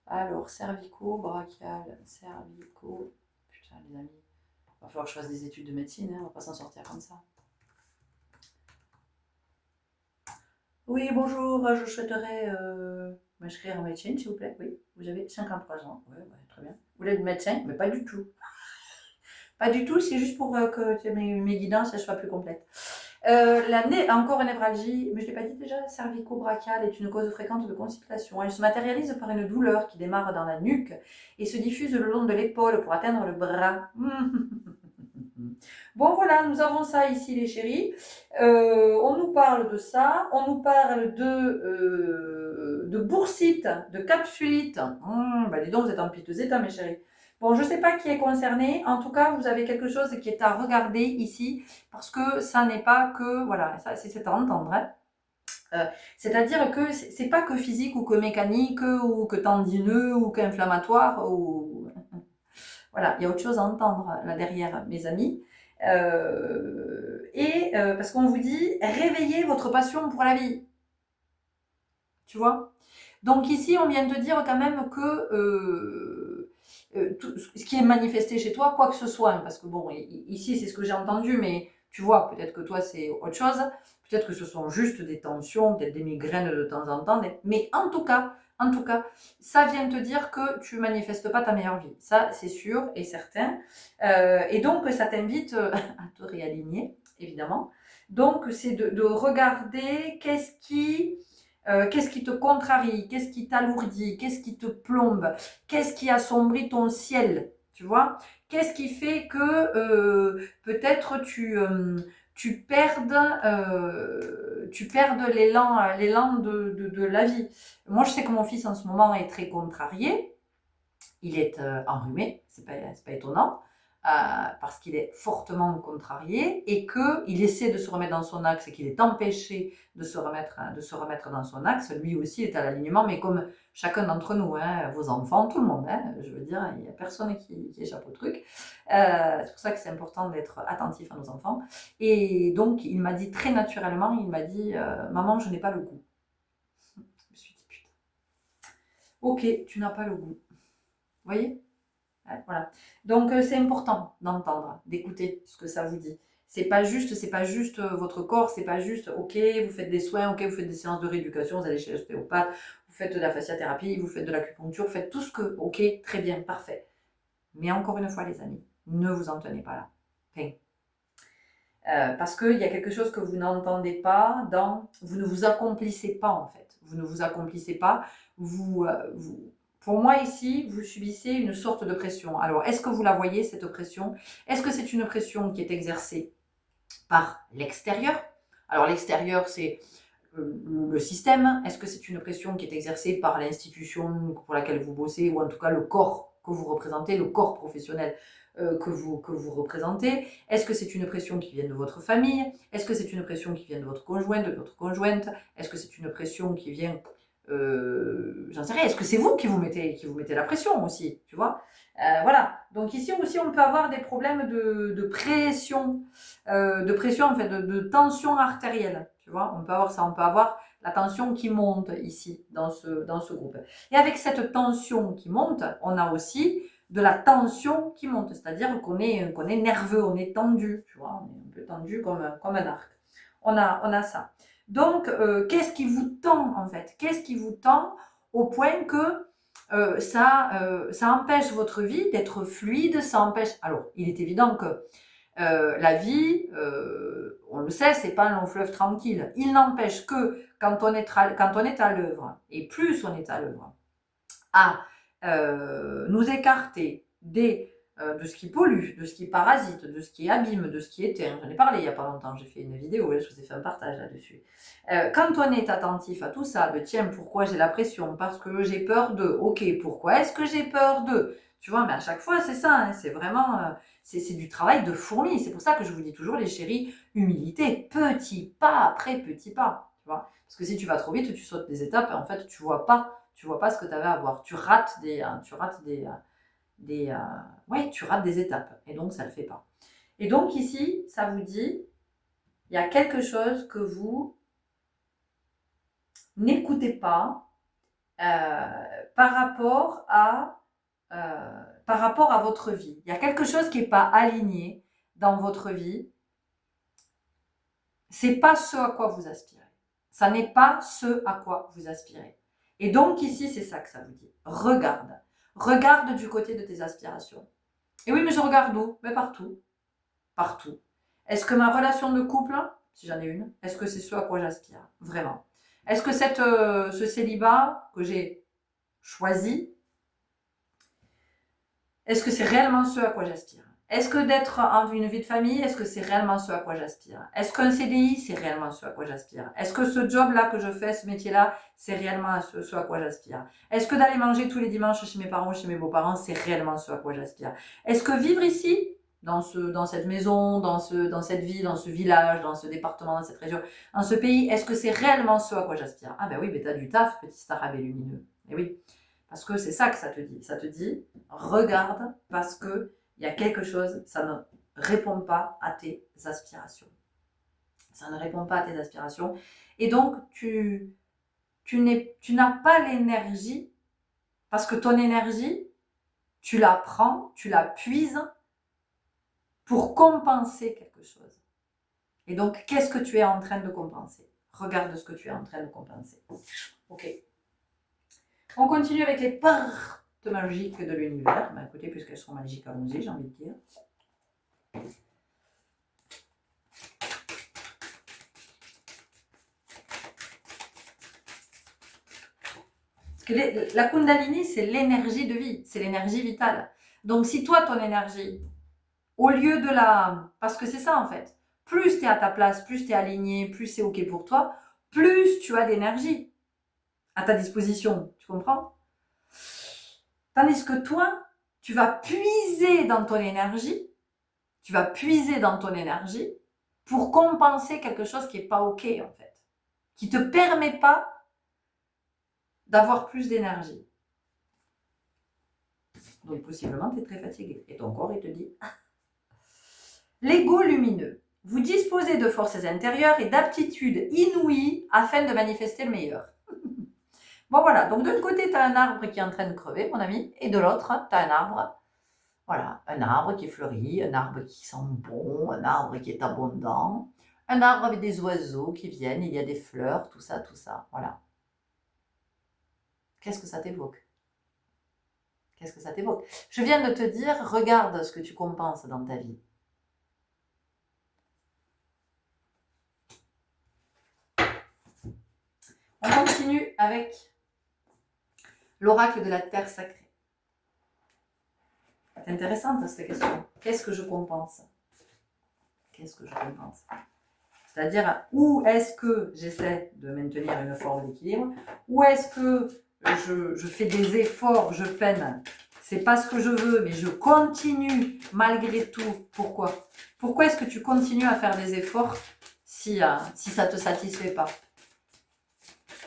Alors, cervico-brachial, Putain, les amis, il va falloir que je fasse des études de médecine, hein, on va pas s'en sortir comme ça. Oui, bonjour, je souhaiterais m'inscrire en médecine, s'il vous plaît. Oui, vous avez 53 ans. Oui, très bien. Vous voulez être médecin? Mais pas du tout. Pas du tout, c'est juste pour que mes guidances soient plus complètes. Encore une névralgie, mais je ne l'ai pas dit déjà, cervico-brachiale est une cause fréquente de constipation. Elle se matérialise par une douleur qui démarre dans la nuque et se diffuse le long de l'épaule pour atteindre le bras. Bon voilà, nous avons ça ici les chéris. On nous parle de ça, on nous parle de boursite, de capsulite. Dis donc, vous êtes en piteux état mes chéris. Bon, je ne sais pas qui est concerné. En tout cas, vous avez quelque chose qui est à regarder ici parce que ça n'est pas que... Voilà, ça c'est à entendre. Hein. C'est-à-dire que c'est pas que physique ou que mécanique ou que tendineux ou qu'inflammatoire. Ou... Voilà, il y a autre chose à entendre là derrière, mes amis. Parce qu'on vous dit, réveillez votre passion pour la vie. Tu vois? Donc ici, on vient de dire quand même que tout ce qui est manifesté chez toi, quoi que ce soit, hein, parce que bon, ici, c'est ce que j'ai entendu, mais tu vois, peut-être que toi, c'est autre chose. Peut-être que ce sont juste des tensions, peut-être des migraines de temps en temps. Mais en tout cas, En tout cas, ça vient te dire que tu manifestes pas ta meilleure vie. Ça, c'est sûr et certain. Et donc, ça t'invite à te réaligner, évidemment. Donc, c'est de regarder qu'est-ce qui te contrarie, qu'est-ce qui t'alourdit, qu'est-ce qui te plombe, qu'est-ce qui assombrit ton ciel, tu vois? Qu'est-ce qui fait que peut-être tu perdes l'élan de la vie. Moi, je sais que mon fils en ce moment est très contrarié. Il est enrhumé, c'est pas étonnant, parce qu'il est fortement contrarié et qu'il essaie de se remettre dans son axe et qu'il est empêché de se remettre dans son axe. Lui aussi est à l'alignement, mais comme chacun d'entre nous, hein, vos enfants, tout le monde, hein, je veux dire, il n'y a personne qui échappe au truc. C'est pour ça que c'est important d'être attentif à nos enfants. Et donc, il m'a dit très naturellement, il m'a dit, maman, je n'ai pas le goût. Je me suis dit, putain, ok, tu n'as pas le goût. Vous voyez? Ouais, voilà. Donc c'est important d'entendre, d'écouter ce que ça vous dit. C'est pas juste votre corps, c'est pas juste ok, vous faites des soins, ok, vous faites des séances de rééducation, vous allez chez l'ostéopathe, vous faites de la fasciathérapie, vous faites de l'acupuncture, vous faites tout ce que, ok, très bien, parfait. Mais encore une fois, les amis, ne vous en tenez pas là. Enfin, parce qu'il y a quelque chose que vous n'entendez pas vous ne vous accomplissez pas en fait. Vous ne vous accomplissez pas. Pour moi ici, vous subissez une sorte de pression. Alors, est-ce que vous la voyez cette pression? Est-ce que c'est une pression qui est exercée par l'extérieur? Alors, l'extérieur, c'est le système. Est-ce que c'est une pression qui est exercée par l'institution pour laquelle vous bossez ou en tout cas le corps que vous représentez, le corps professionnel que vous représentez? Est-ce que c'est une pression qui vient de votre famille? Est-ce que c'est une pression qui vient de votre conjoint, de votre conjointe? Est-ce que c'est une pression qui vient, j'en sais rien, est-ce que c'est vous qui vous mettez la pression aussi, tu vois? Voilà, donc ici aussi on peut avoir des problèmes de pression, en fait, de tension artérielle, tu vois? On peut avoir ça, on peut avoir la tension qui monte ici, dans ce groupe. Et avec cette tension qui monte, on a aussi de la tension qui monte, c'est-à-dire qu'on est nerveux, on est tendu, tu vois, on est un peu tendu comme un arc. On a ça. Donc, qu'est-ce qui vous tend en fait? Qu'est-ce qui vous tend au point que ça empêche votre vie d'être fluide, ça empêche. Alors, il est évident que la vie, on le sait, c'est pas un long fleuve tranquille. Il n'empêche que quand on est à l'œuvre, et plus on est à l'œuvre, à nous écarter de ce qui pollue, de ce qui parasite, de ce qui abîme, de ce qui éteint. J'en ai parlé il n'y a pas longtemps, j'ai fait une vidéo, je vous ai fait un partage là-dessus. Quand on est attentif à tout ça, de tiens, pourquoi j'ai la pression? Parce que j'ai peur de. Ok, pourquoi est-ce que j'ai peur de? Tu vois, mais à chaque fois, c'est ça, hein, c'est vraiment. C'est du travail de fourmi. C'est pour ça que je vous dis toujours, les chéris, humilité, petit pas après petit pas. Tu vois, parce que si tu vas trop vite, tu sautes des étapes et en fait, tu vois pas ce que tu avais à voir. Tu rates tu rates des étapes. Et donc, ça ne le fait pas. Et donc, ici, ça vous dit, il y a quelque chose que vous n'écoutez pas par rapport à votre vie. Il y a quelque chose qui n'est pas aligné dans votre vie. C'est pas ce à quoi vous aspirez. Ça n'est pas ce à quoi vous aspirez. Et donc ici, c'est ça que ça vous dit. Regarde. Regarde du côté de tes aspirations. Et oui, mais je regarde où? Mais partout. Partout. Est-ce que ma relation de couple, si j'en ai une, est-ce que c'est ce à quoi j'aspire? Vraiment. Est-ce que ce célibat que j'ai choisi, est-ce que c'est réellement ce à quoi j'aspire? Est-ce que d'être en une vie de famille, est-ce que c'est réellement ce à quoi j'aspire? Est-ce qu'un CDI, c'est réellement ce à quoi j'aspire? Est-ce que ce job-là que je fais, ce métier-là, c'est réellement ce à quoi j'aspire? Est-ce que d'aller manger tous les dimanches chez mes parents ou chez mes beaux-parents, c'est réellement ce à quoi j'aspire? Est-ce que vivre ici, dans cette maison, dans cette ville, dans ce village, dans ce département, dans cette région, dans ce pays, est-ce que c'est réellement ce à quoi j'aspire? Ah ben oui, mais t'as du taf, petit starabé lumineux. Et oui. Parce que c'est ça que ça te dit. Ça te dit, regarde, parce que il y a quelque chose, ça ne répond pas à tes aspirations. Ça ne répond pas à tes aspirations. Et donc, tu n'as pas l'énergie, parce que ton énergie, tu la prends, tu la puises pour compenser quelque chose. Et donc, qu'est-ce que tu es en train de compenser? Regarde ce que tu es en train de compenser. Ok. On continue avec les parts magiques de l'univers. Ben, écoutez, puisqu'elles sont magiques, allons-y, j'ai envie de dire. Parce que la Kundalini, c'est l'énergie de vie, c'est l'énergie vitale. Donc, si toi, ton énergie, au lieu de la... Parce que c'est ça, en fait. Plus tu es à ta place, plus tu es aligné, plus c'est OK pour toi, plus tu as d'énergie à ta disposition. Tu comprends? Tandis que toi, tu vas puiser dans ton énergie, pour compenser quelque chose qui n'est pas OK, en fait. Qui ne te permet pas d'avoir plus d'énergie. Donc, possiblement, tu es très fatigué. Et ton corps, il te dit... L'ego lumineux. Vous disposez de forces intérieures et d'aptitudes inouïes afin de manifester le meilleur. Bon, voilà. Donc, d'un côté, tu as un arbre qui est en train de crever, mon ami, et de l'autre, tu as un arbre. Voilà, un arbre qui fleurit, un arbre qui sent bon, un arbre qui est abondant, un arbre avec des oiseaux qui viennent, il y a des fleurs, tout ça, voilà. Qu'est-ce que ça t'évoque? Qu'est-ce que ça t'évoque? Je viens de te dire, regarde ce que tu compenses dans ta vie. On continue avec l'oracle de la terre sacrée. C'est intéressante cette question. Qu'est-ce que je compense? Qu'est-ce que je compense? C'est-à-dire, où est-ce que j'essaie de maintenir une forme d'équilibre? Où est-ce que je fais des efforts, je peine? C'est pas ce que je veux, mais je continue malgré tout. Pourquoi? Pourquoi est-ce que tu continues à faire des efforts si ça ne te satisfait pas?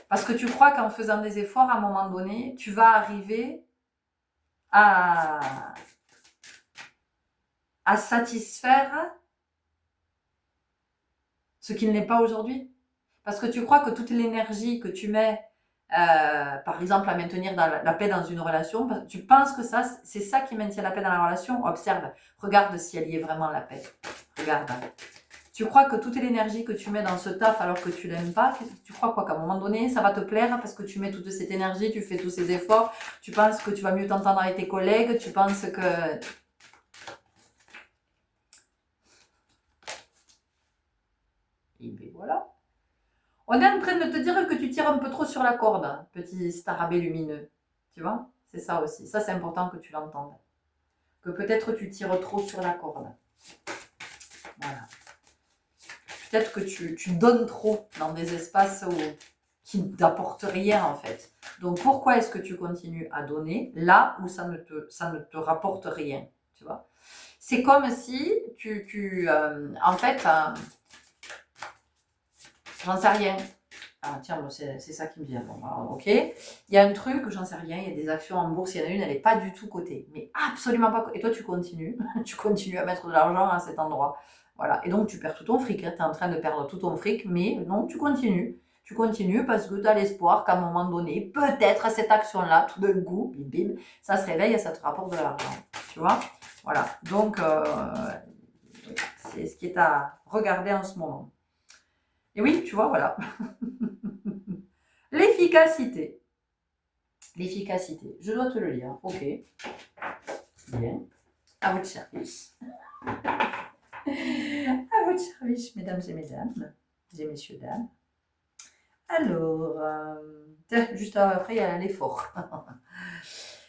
Parce que tu crois qu'en faisant des efforts, à un moment donné, tu vas arriver à satisfaire ce qui ne l'est pas aujourd'hui. Parce que tu crois que toute l'énergie que tu mets, par exemple, à maintenir la paix dans une relation, tu penses que c'est ça qui maintient la paix dans la relation. Observe, regarde si elle y est vraiment la paix. Regarde. Tu crois que toute l'énergie que tu mets dans ce taf alors que tu l'aimes pas, tu crois quoi qu'à un moment donné, ça va te plaire parce que tu mets toute cette énergie, tu fais tous ces efforts, tu penses que tu vas mieux t'entendre avec tes collègues, tu penses que... Et bien voilà. On est en train de te dire que tu tires un peu trop sur la corde, petit starabé lumineux. Tu vois? C'est ça aussi. Ça, c'est important que tu l'entendes. Que peut-être tu tires trop sur la corde. Voilà. Peut-être que tu donnes trop dans des espaces qui ne t'apportent rien en fait. Donc pourquoi est-ce que tu continues à donner là où ça ne te rapporte rien, tu vois? C'est comme si en fait, j'en sais rien. Ah tiens, bon, c'est ça qui me vient. Bon, alors, ok. Il y a un truc, j'en sais rien, il y a des actions en bourse, il y en a une, elle n'est pas du tout cotée. Mais absolument pas cotée. Et toi, tu continues. Tu continues à mettre de l'argent à cet endroit. Voilà. Et donc, tu perds tout ton fric. Hein. Tu es en train de perdre tout ton fric, mais non, tu continues. Tu continues parce que tu as l'espoir qu'à un moment donné, peut-être cette action-là, tout d'un coup, bim, bim, ça se réveille et ça te rapporte de l'argent. Tu vois? Voilà. Donc, c'est ce qui est à regarder en ce moment. Et oui, tu vois, voilà. L'efficacité. L'efficacité. Je dois te le lire. Ok. Bien. À votre service. À votre service, mesdames et mesdames. Et messieurs, dames. Alors, juste après, il y a l'effort.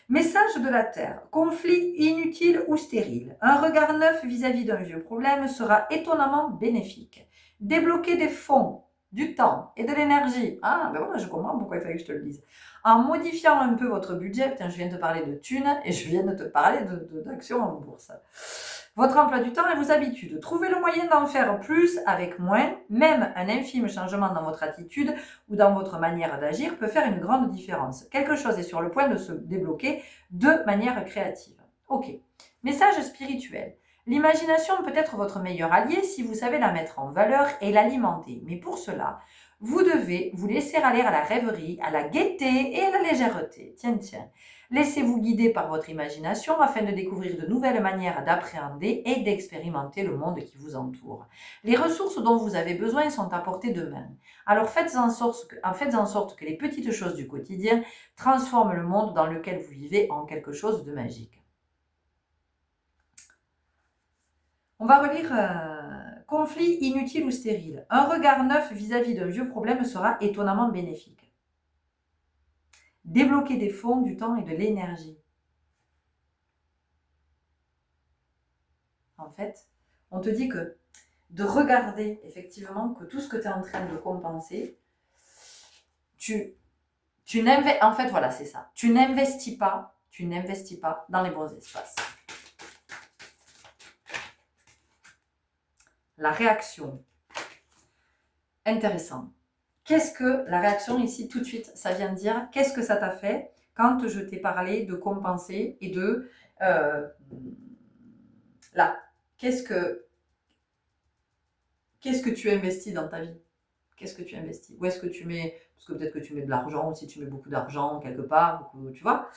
Message de la Terre. Conflit inutile ou stérile. Un regard neuf vis-à-vis d'un vieux problème sera étonnamment bénéfique. Débloquer des fonds, du temps et de l'énergie. Ah, ben voilà, je comprends pourquoi il fallait que je te le dise. En modifiant un peu votre budget, putain, je viens de te parler de thunes et je viens de te parler d'actions en bourse. Votre emploi du temps et vos habitudes. Trouvez le moyen d'en faire plus avec moins. Même un infime changement dans votre attitude ou dans votre manière d'agir peut faire une grande différence. Quelque chose est sur le point de se débloquer de manière créative. Ok. Message spirituel. L'imagination peut être votre meilleur allié si vous savez la mettre en valeur et l'alimenter. Mais pour cela, Vous devez vous laisser aller à la rêverie, à la gaieté et à la légèreté. Tiens, tiens. Laissez-vous guider par votre imagination afin de découvrir de nouvelles manières d'appréhender et d'expérimenter le monde qui vous entoure. Les ressources dont vous avez besoin sont à portée de main. Alors faites en sorte que les petites choses du quotidien transforment le monde dans lequel vous vivez en quelque chose de magique. On va relire conflit inutile ou stérile. Un regard neuf vis-à-vis d'un vieux problème sera étonnamment bénéfique. Débloquer des fonds, du temps et de l'énergie. En fait, on te dit que de regarder effectivement que tout ce que tu es en train de compenser, en fait, voilà, c'est ça. Tu n'investis pas dans les bons espaces. La réaction. Intéressant. Qu'est-ce que la réaction ici, tout de suite, ça vient de dire, qu'est-ce que ça t'a fait quand je t'ai parlé de compenser et de... là, qu'est-ce que tu investis dans ta vie? Qu'est-ce que tu investis? Où est-ce que tu mets... Parce que peut-être que tu mets de l'argent, ou si tu mets beaucoup d'argent quelque part, tu vois.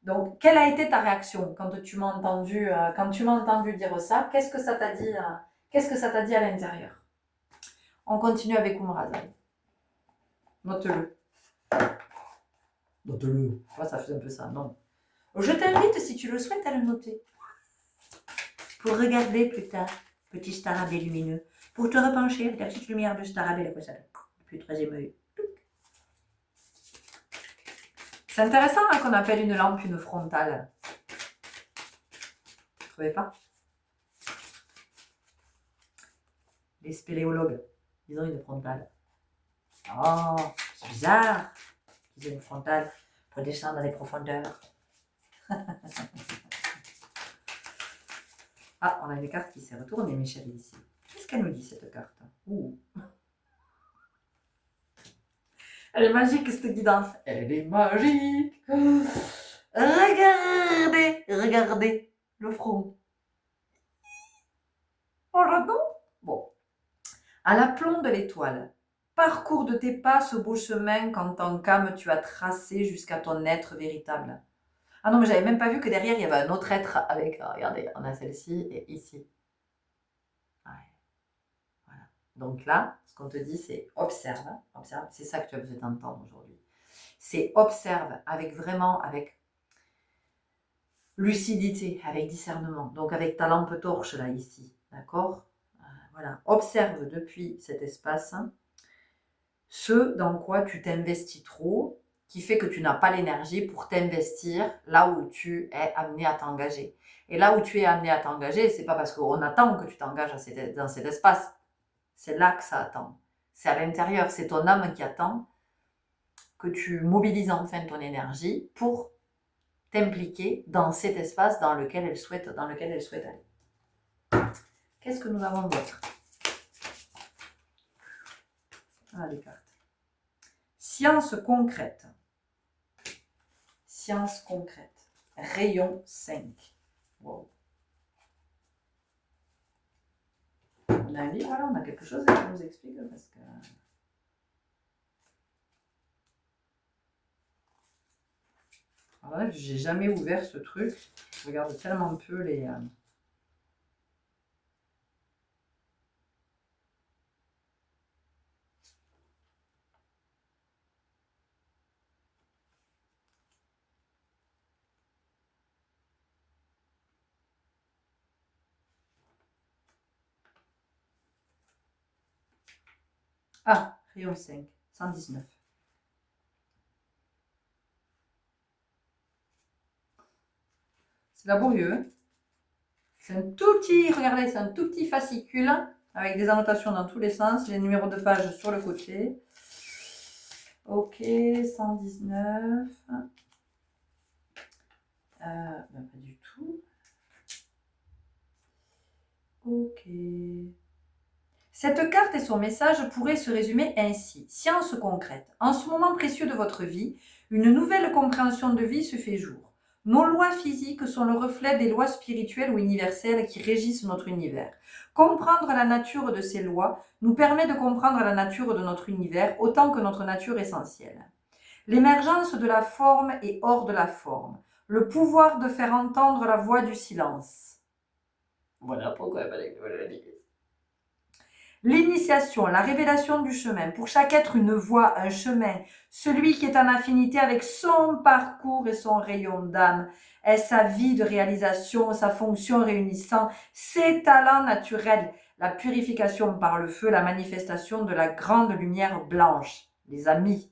Donc, quelle a été ta réaction quand tu m'as entendu, dire ça? Qu'est-ce que ça t'a dit, qu'est-ce que ça t'a dit à l'intérieur? On continue avec Umrazai. Note-le. Note-le. Ouais, ça fait un peu ça, non. Je t'invite, si tu le souhaites, à le noter. Pour regarder plus tard, petit starabé lumineux. Pour te repencher avec la petite lumière de starabé, là, ça depuis le troisième œil. C'est intéressant hein, qu'on appelle une lampe une frontale. Vous ne trouvez pas? Les spéléologues, ils ont une frontale. Oh, c'est bizarre qu'ils aient une frontale pour descendre dans les profondeurs. Ah, on a une carte qui s'est retournée, mes chéris, ici. Qu'est-ce qu'elle nous dit, cette carte? Ouh. Elle est magique, cette guidance. Elle est magique. Regardez le front. Oh, j'adore. Bon. À l'aplomb de l'étoile, parcours de tes pas ce beau chemin qu'en tant qu'âme tu as tracé jusqu'à ton être véritable. Ah non, mais j'avais même pas vu que derrière il y avait un autre être avec. Regardez, on a celle-ci et ici. Ouais. Voilà. Donc là, ce qu'on te dit, c'est observe. Observe. C'est ça que tu as besoin d'entendre aujourd'hui. C'est observe avec lucidité, avec discernement. Donc avec ta lampe torche là, ici. D'accord? Voilà. Observe depuis cet espace ce dans quoi tu t'investis trop, qui fait que tu n'as pas l'énergie pour t'investir là où tu es amené à t'engager. Et là où tu es amené à t'engager, c'est pas parce qu'on attend que tu t'engages dans cet espace. C'est là que ça attend. C'est à l'intérieur, c'est ton âme qui attend que tu mobilises enfin ton énergie pour t'impliquer dans cet espace dans lequel elle souhaite aller. Qu'est-ce que nous avons d'autre? Ah, les cartes. Science concrète. Science concrète. Rayon 5. Wow. On a un livre, voilà, on a quelque chose qui nous explique parce que... Alors là, j'ai jamais ouvert ce truc. Je regarde tellement peu les... Ah, rayon 5, 119. C'est laborieux. C'est un tout petit, regardez, c'est un tout petit fascicule avec des annotations dans tous les sens, les numéros de page sur le côté. Ok, 119. Ben pas du tout. Ok. Cette carte et son message pourraient se résumer ainsi. Science concrète. En ce moment précieux de votre vie, une nouvelle compréhension de vie se fait jour. Nos lois physiques sont le reflet des lois spirituelles ou universelles qui régissent notre univers. Comprendre la nature de ces lois nous permet de comprendre la nature de notre univers autant que notre nature essentielle. L'émergence de la forme est hors de la forme. Le pouvoir de faire entendre la voix du silence. Voilà pourquoi il fallait que je le dise. L'initiation, la révélation du chemin. Pour chaque être, une voie, un chemin. Celui qui est en affinité avec son parcours et son rayon d'âme est sa vie de réalisation, sa fonction réunissant ses talents naturels, la purification par le feu, la manifestation de la grande lumière blanche. Les amis,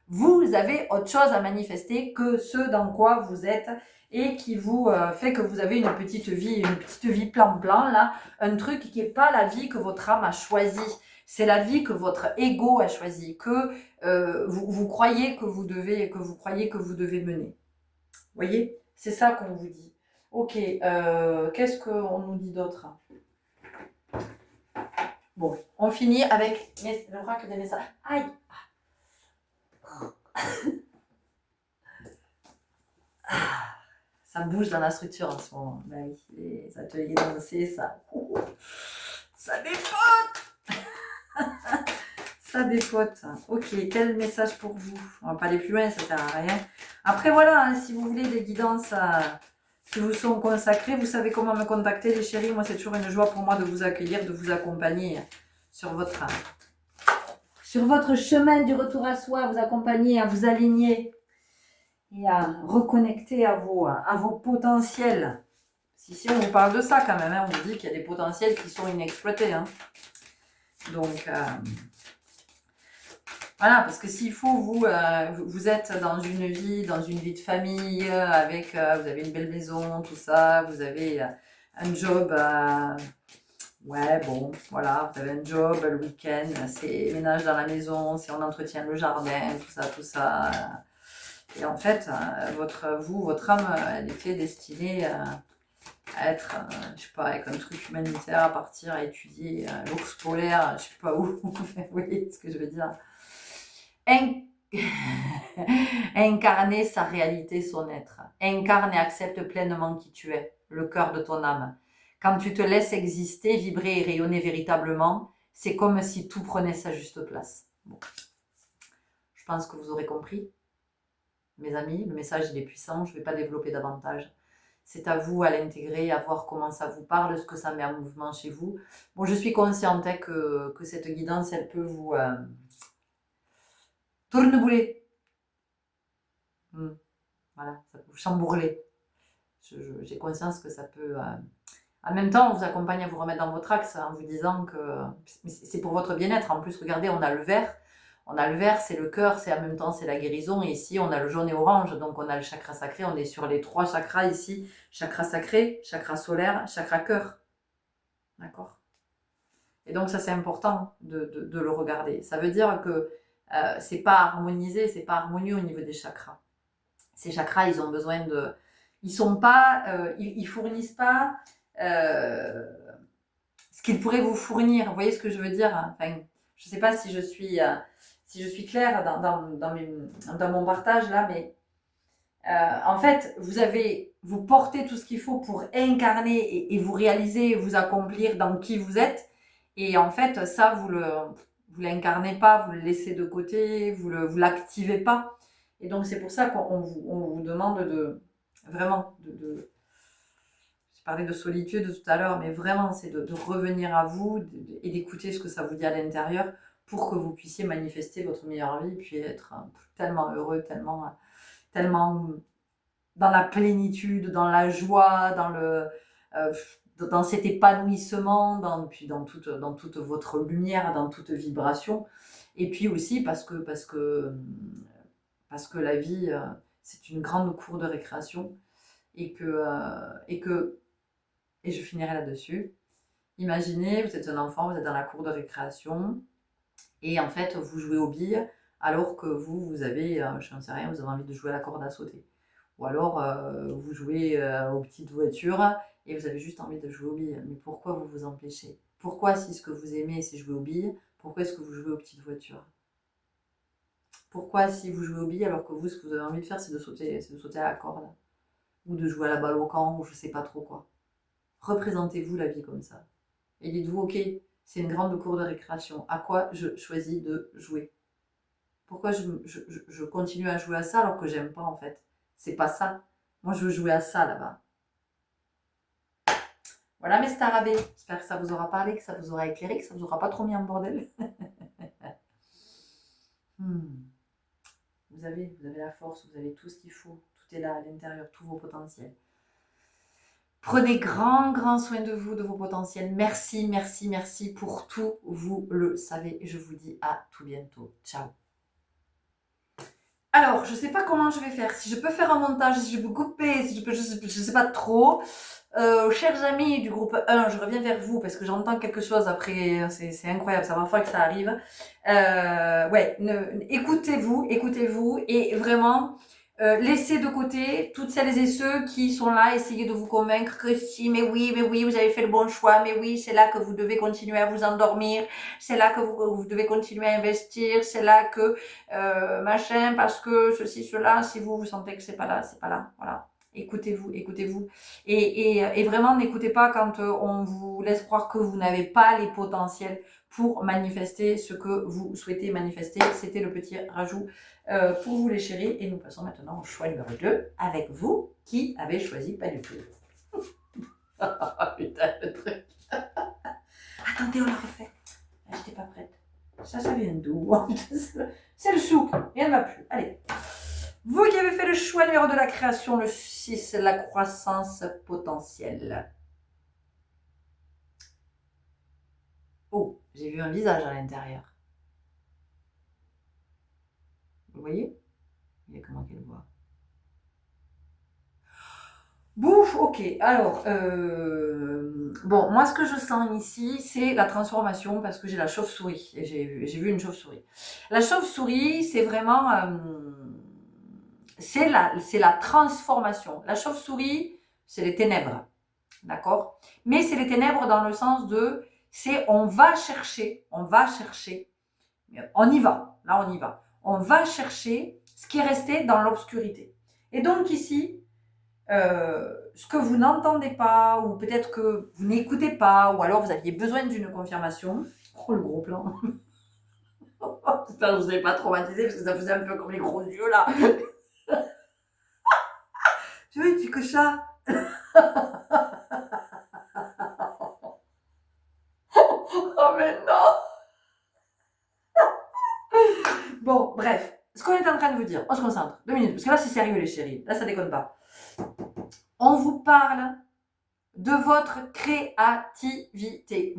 vous avez autre chose à manifester que ce dans quoi vous êtes et qui vous fait que vous avez une petite vie plan-plan, là, un truc qui n'est pas la vie que votre âme a choisie. C'est la vie que votre ego a choisie, que vous croyez que vous devez mener. Vous voyez? C'est ça qu'on vous dit. Ok, qu'est-ce qu'on nous dit d'autre? Bon, on finit avec l'oracle des messages. Aïe! Ça bouge dans la structure en ce moment. Ben oui, les ateliers dansés, ça dépote. Ça dépote. Ok, quel message pour vous? On va pas aller plus loin, ça sert à rien. Après voilà, hein, si vous voulez des guidances qui vous sont consacrées, vous savez comment me contacter, les chéris. Moi, c'est toujours une joie pour moi de vous accueillir, de vous accompagner sur votre chemin du retour à soi, à vous accompagner, à vous aligner et à reconnecter à vos potentiels. Si on vous parle de ça quand même, hein, on vous dit qu'il y a des potentiels qui sont inexploités. Hein. Donc, voilà, parce que s'il faut, vous êtes dans une vie de famille, avec, vous avez une belle maison, tout ça, vous avez un job, ouais, bon, voilà, vous avez un job, le week-end, c'est ménage dans la maison, c'est on entretient le jardin, tout ça. Et en fait, votre âme, elle était destinée à être, je sais pas, avec un truc humanitaire, à partir, à étudier l'ours polaire, je sais pas où, vous voyez ce que je veux dire. Incarner sa réalité, son être. Incarne et accepte pleinement qui tu es, le cœur de ton âme. Quand tu te laisses exister, vibrer et rayonner véritablement, c'est comme si tout prenait sa juste place. Bon. Je pense que vous aurez compris. Mes amis, le message il est puissant, je ne vais pas développer davantage. C'est à vous à l'intégrer, à voir comment ça vous parle, ce que ça met en mouvement chez vous. Bon, je suis consciente que cette guidance, elle peut vous tournebouler. Voilà, ça peut vous chambourler. J'ai conscience que ça peut... En même temps, on vous accompagne à vous remettre dans votre axe en vous disant que c'est pour votre bien-être. En plus, regardez, on a le vert. On a le vert, c'est le cœur, c'est en même temps, c'est la guérison. Et ici, on a le jaune et orange. Donc, on a le chakra sacré. On est sur les 3 chakras ici. Chakra sacré, chakra solaire, chakra cœur. D'accord? Et donc, ça, c'est important de le regarder. Ça veut dire que c'est pas harmonisé, c'est pas harmonieux au niveau des chakras. Ces chakras, ils ont besoin de... Ils sont pas... ils fournissent pas... ce qu'ils pourraient vous fournir. Vous voyez ce que je veux dire? Enfin, je ne sais pas si je suis claire dans mon partage là, mais en fait, vous portez tout ce qu'il faut pour incarner et vous réaliser, vous accomplir dans qui vous êtes. Et en fait, ça, vous l'incarnez pas, vous le laissez de côté, vous l'activez pas. Et donc, c'est pour ça qu'on vous demande vraiment de j'ai parlé de solitude tout à l'heure, mais vraiment, c'est de revenir à vous et d'écouter ce que ça vous dit à l'intérieur pour que vous puissiez manifester votre meilleure vie, puis être tellement heureux, tellement dans la plénitude, dans la joie, dans cet épanouissement, puis dans toute votre lumière, dans toute vibration. Et puis aussi parce que la vie, c'est une grande cour de récréation et je finirai là-dessus. Imaginez, vous êtes un enfant, vous êtes dans la cour de récréation et en fait, vous jouez aux billes alors que vous avez, je n'en sais rien, vous avez envie de jouer à la corde à sauter. Ou alors, vous jouez aux petites voitures et vous avez juste envie de jouer aux billes. Mais pourquoi vous vous empêchez? Pourquoi, si ce que vous aimez, c'est jouer aux billes, pourquoi est-ce que vous jouez aux petites voitures? Pourquoi, si vous jouez aux billes alors que vous, ce que vous avez envie de faire, c'est de sauter à la corde? ou de jouer à la balle au camp, ou je sais pas trop quoi. Représentez-vous la vie comme ça. Et dites-vous, ok, c'est une grande cour de récréation. À quoi je choisis de jouer? Pourquoi je continue à jouer à ça alors que j'aime pas en fait? C'est pas ça. Moi, je veux jouer à ça là-bas. Voilà mes stars AB. J'espère que ça vous aura parlé, que ça vous aura éclairé, que ça vous aura pas trop mis en bordel. Vous avez la force, vous avez tout ce qu'il faut. Tout est là à l'intérieur, tous vos potentiels. Prenez grand soin de vous, de vos potentiels. Merci, merci, merci pour tout. Vous le savez. Je vous dis à tout bientôt. Ciao. Alors, je ne sais pas comment je vais faire. Si je peux faire un montage, si je peux couper, si je peux, je sais pas trop. Chers amis du groupe 1, je reviens vers vous parce que j'entends quelque chose après. C'est incroyable, c'est la première fois que ça arrive. Ouais, écoutez-vous et vraiment laissez de côté toutes celles et ceux qui sont là, essayez de vous convaincre que si, mais oui, vous avez fait le bon choix, mais oui, c'est là que vous devez continuer à vous endormir, c'est là que vous devez continuer à investir, c'est là que machin, parce que ceci, cela, si vous sentez que c'est pas là, voilà. Écoutez-vous. Et vraiment, n'écoutez pas quand on vous laisse croire que vous n'avez pas les potentiels pour manifester ce que vous souhaitez manifester. C'était le petit rajout pour vous les chéris. Et nous passons maintenant au choix numéro 2 avec vous qui avez choisi pas du tout. Putain, le truc. Attendez, on la refait. Je n'étais pas prête. Ça vient d'où? C'est le souk. Rien ne va plus. Allez. Vous qui avez fait le choix numéro de la création, le 6, la croissance potentielle. Oh, j'ai vu un visage à l'intérieur. Vous voyez? Il y a comment qu'elle voit. Bouf, ok. Alors, bon, moi ce que je sens ici, c'est la transformation parce que j'ai la chauve-souris. Et j'ai vu une chauve-souris. La chauve-souris, c'est vraiment... c'est la transformation. La chauve-souris, c'est les ténèbres. D'accord? Mais c'est les ténèbres dans le sens de... on va chercher, on y va, là on y va. On va chercher ce qui est resté dans l'obscurité. Et donc ici, ce que vous n'entendez pas, ou peut-être que vous n'écoutez pas, ou alors vous aviez besoin d'une confirmation. Oh, le gros plan. J'espère que vous n'avez pas traumatisé, parce que ça faisait un peu comme les gros yeux là. Tu vois, tu que ça. Oh mais non. Bon, bref. Ce qu'on est en train de vous dire, on se concentre. 2 minutes, parce que là c'est sérieux les chéris. Là ça déconne pas. On vous parle de votre créativité.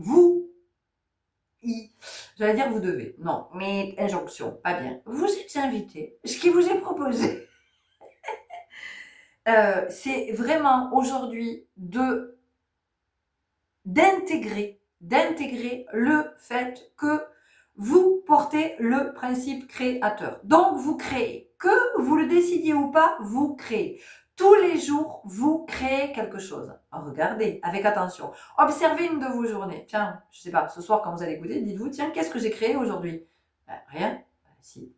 J'allais dire vous devez. Non, mais injonction, pas bien. Vous êtes invité. Ce qui vous est proposé, c'est vraiment aujourd'hui d'intégrer le fait que vous portez le principe créateur. Donc, vous créez. Que vous le décidiez ou pas, vous créez. Tous les jours, vous créez quelque chose. Regardez avec attention. Observez une de vos journées. Tiens, je sais pas, ce soir quand vous allez écouter, dites-vous, tiens, qu'est-ce que j'ai créé aujourd'hui? Rien. Si.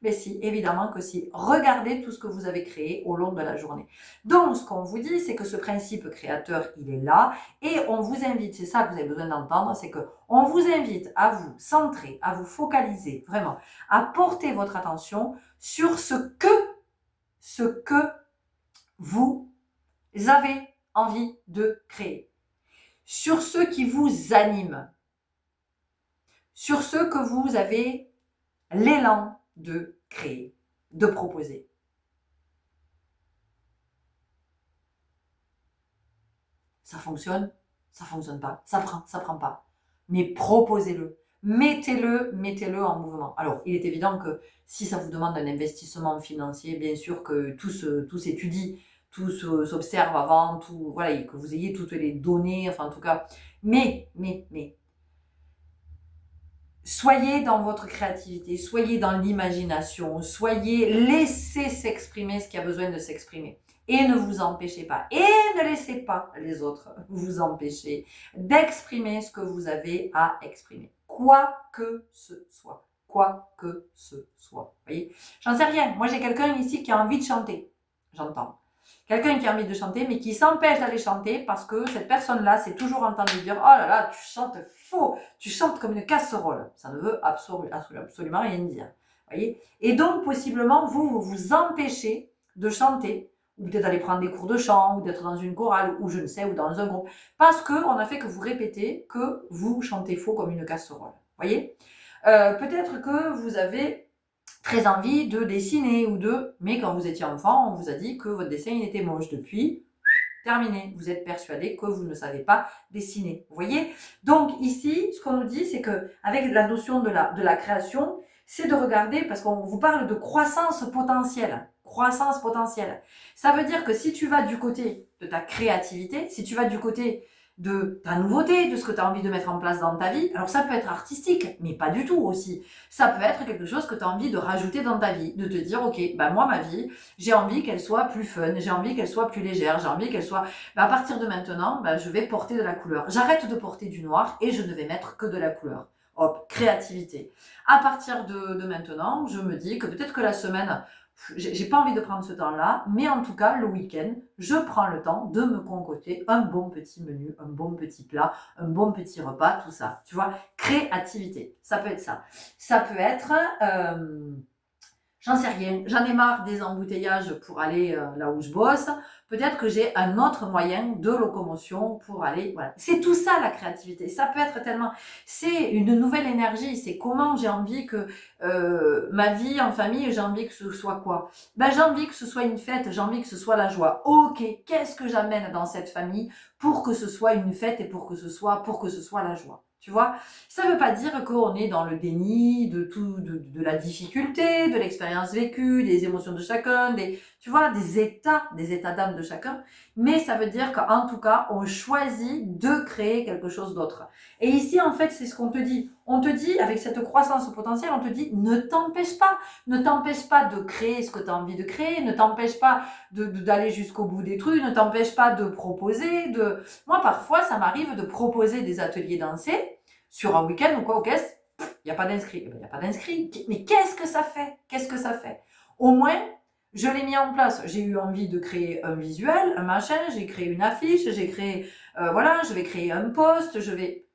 Mais si, évidemment que si. Regardez tout ce que vous avez créé au long de la journée. Donc, ce qu'on vous dit, c'est que ce principe créateur, il est là et on vous invite, c'est ça que vous avez besoin d'entendre, c'est que on vous invite à vous centrer, à vous focaliser, vraiment, à porter votre attention sur ce que vous avez envie de créer, sur ce qui vous anime, sur ce que vous avez l'élan de créer, de proposer. Ça fonctionne, ça fonctionne pas, ça prend pas. Mais proposez-le, mettez-le en mouvement. Alors, il est évident que si ça vous demande un investissement financier, bien sûr que tout s'étudie, tout s'observe avant, tout, voilà, que vous ayez toutes les données, enfin en tout cas. Mais, soyez dans votre créativité, soyez dans l'imagination, laissez s'exprimer ce qui a besoin de s'exprimer. Et ne vous empêchez pas. Et ne laissez pas les autres vous empêcher d'exprimer ce que vous avez à exprimer. Quoi que ce soit. Quoi que ce soit. Vous voyez? J'en sais rien. Moi, j'ai quelqu'un ici qui a envie de chanter. J'entends. Quelqu'un qui a envie de chanter, mais qui s'empêche d'aller chanter parce que cette personne-là s'est toujours entendue dire « Oh là là, tu chantes faux, tu chantes comme une casserole ». Ça ne veut absolument rien dire. Voyez. Et donc, possiblement, vous vous empêchez de chanter, ou peut-être d'aller prendre des cours de chant, ou d'être dans une chorale, ou je ne sais, ou dans un groupe, parce qu'on a fait que vous répétez que vous chantez faux comme une casserole. Voyez. Peut-être que vous avez très envie de dessiner mais quand vous étiez enfant, on vous a dit que votre dessin il était moche. Depuis, terminé. Vous êtes persuadé que vous ne savez pas dessiner. Vous voyez? Donc ici, ce qu'on nous dit, c'est que avec la notion de la création, c'est de regarder, parce qu'on vous parle de croissance potentielle. Croissance potentielle. Ça veut dire que si tu vas du côté de ta créativité, si tu vas du côté de ta nouveauté, de ce que tu as envie de mettre en place dans ta vie. Alors ça peut être artistique, mais pas du tout aussi. Ça peut être quelque chose que tu as envie de rajouter dans ta vie, de te dire, ok, ben moi ma vie, j'ai envie qu'elle soit plus fun, j'ai envie qu'elle soit plus légère, j'ai envie qu'elle soit... Ben à partir de maintenant, ben je vais porter de la couleur. J'arrête de porter du noir et je ne vais mettre que de la couleur. Hop, créativité. À partir de maintenant, je me dis que peut-être que la semaine... J'ai pas envie de prendre ce temps-là, mais en tout cas, le week-end, je prends le temps de me concocter un bon petit menu, un bon petit plat, un bon petit repas, tout ça. Tu vois, créativité, ça peut être ça. Ça peut être, j'en sais rien, j'en ai marre des embouteillages pour aller là où je bosse. Peut-être que j'ai un autre moyen de locomotion pour aller, voilà. C'est tout ça la créativité. Ça peut être tellement, c'est une nouvelle énergie. C'est comment j'ai envie que ma vie en famille, j'ai envie que ce soit quoi? Ben j'ai envie que ce soit une fête, j'ai envie que ce soit la joie. Ok, qu'est-ce que j'amène dans cette famille pour que ce soit une fête et pour que ce soit la joie? Tu vois, ça ne veut pas dire qu'on est dans le déni de tout, de la difficulté, de l'expérience vécue, des émotions de chacun, tu vois, des états d'âme de chacun. Mais ça veut dire qu'en tout cas, on choisit de créer quelque chose d'autre. Et ici, en fait, c'est ce qu'on te dit. On te dit, avec cette croissance potentielle, on te dit, ne t'empêche pas de créer ce que tu as envie de créer, ne t'empêche pas d'aller jusqu'au bout des trucs, ne t'empêche pas de proposer, Moi, parfois, ça m'arrive de proposer des ateliers dansés sur un week-end ou quoi, ok, il n'y a pas d'inscrits. Il n'y a pas d'inscrits. Mais qu'est-ce que ça fait? Qu'est-ce que ça fait? Au moins, je l'ai mis en place. J'ai eu envie de créer un visuel, un machin, j'ai créé une affiche, j'ai créé, voilà, je vais créer un post, je vais...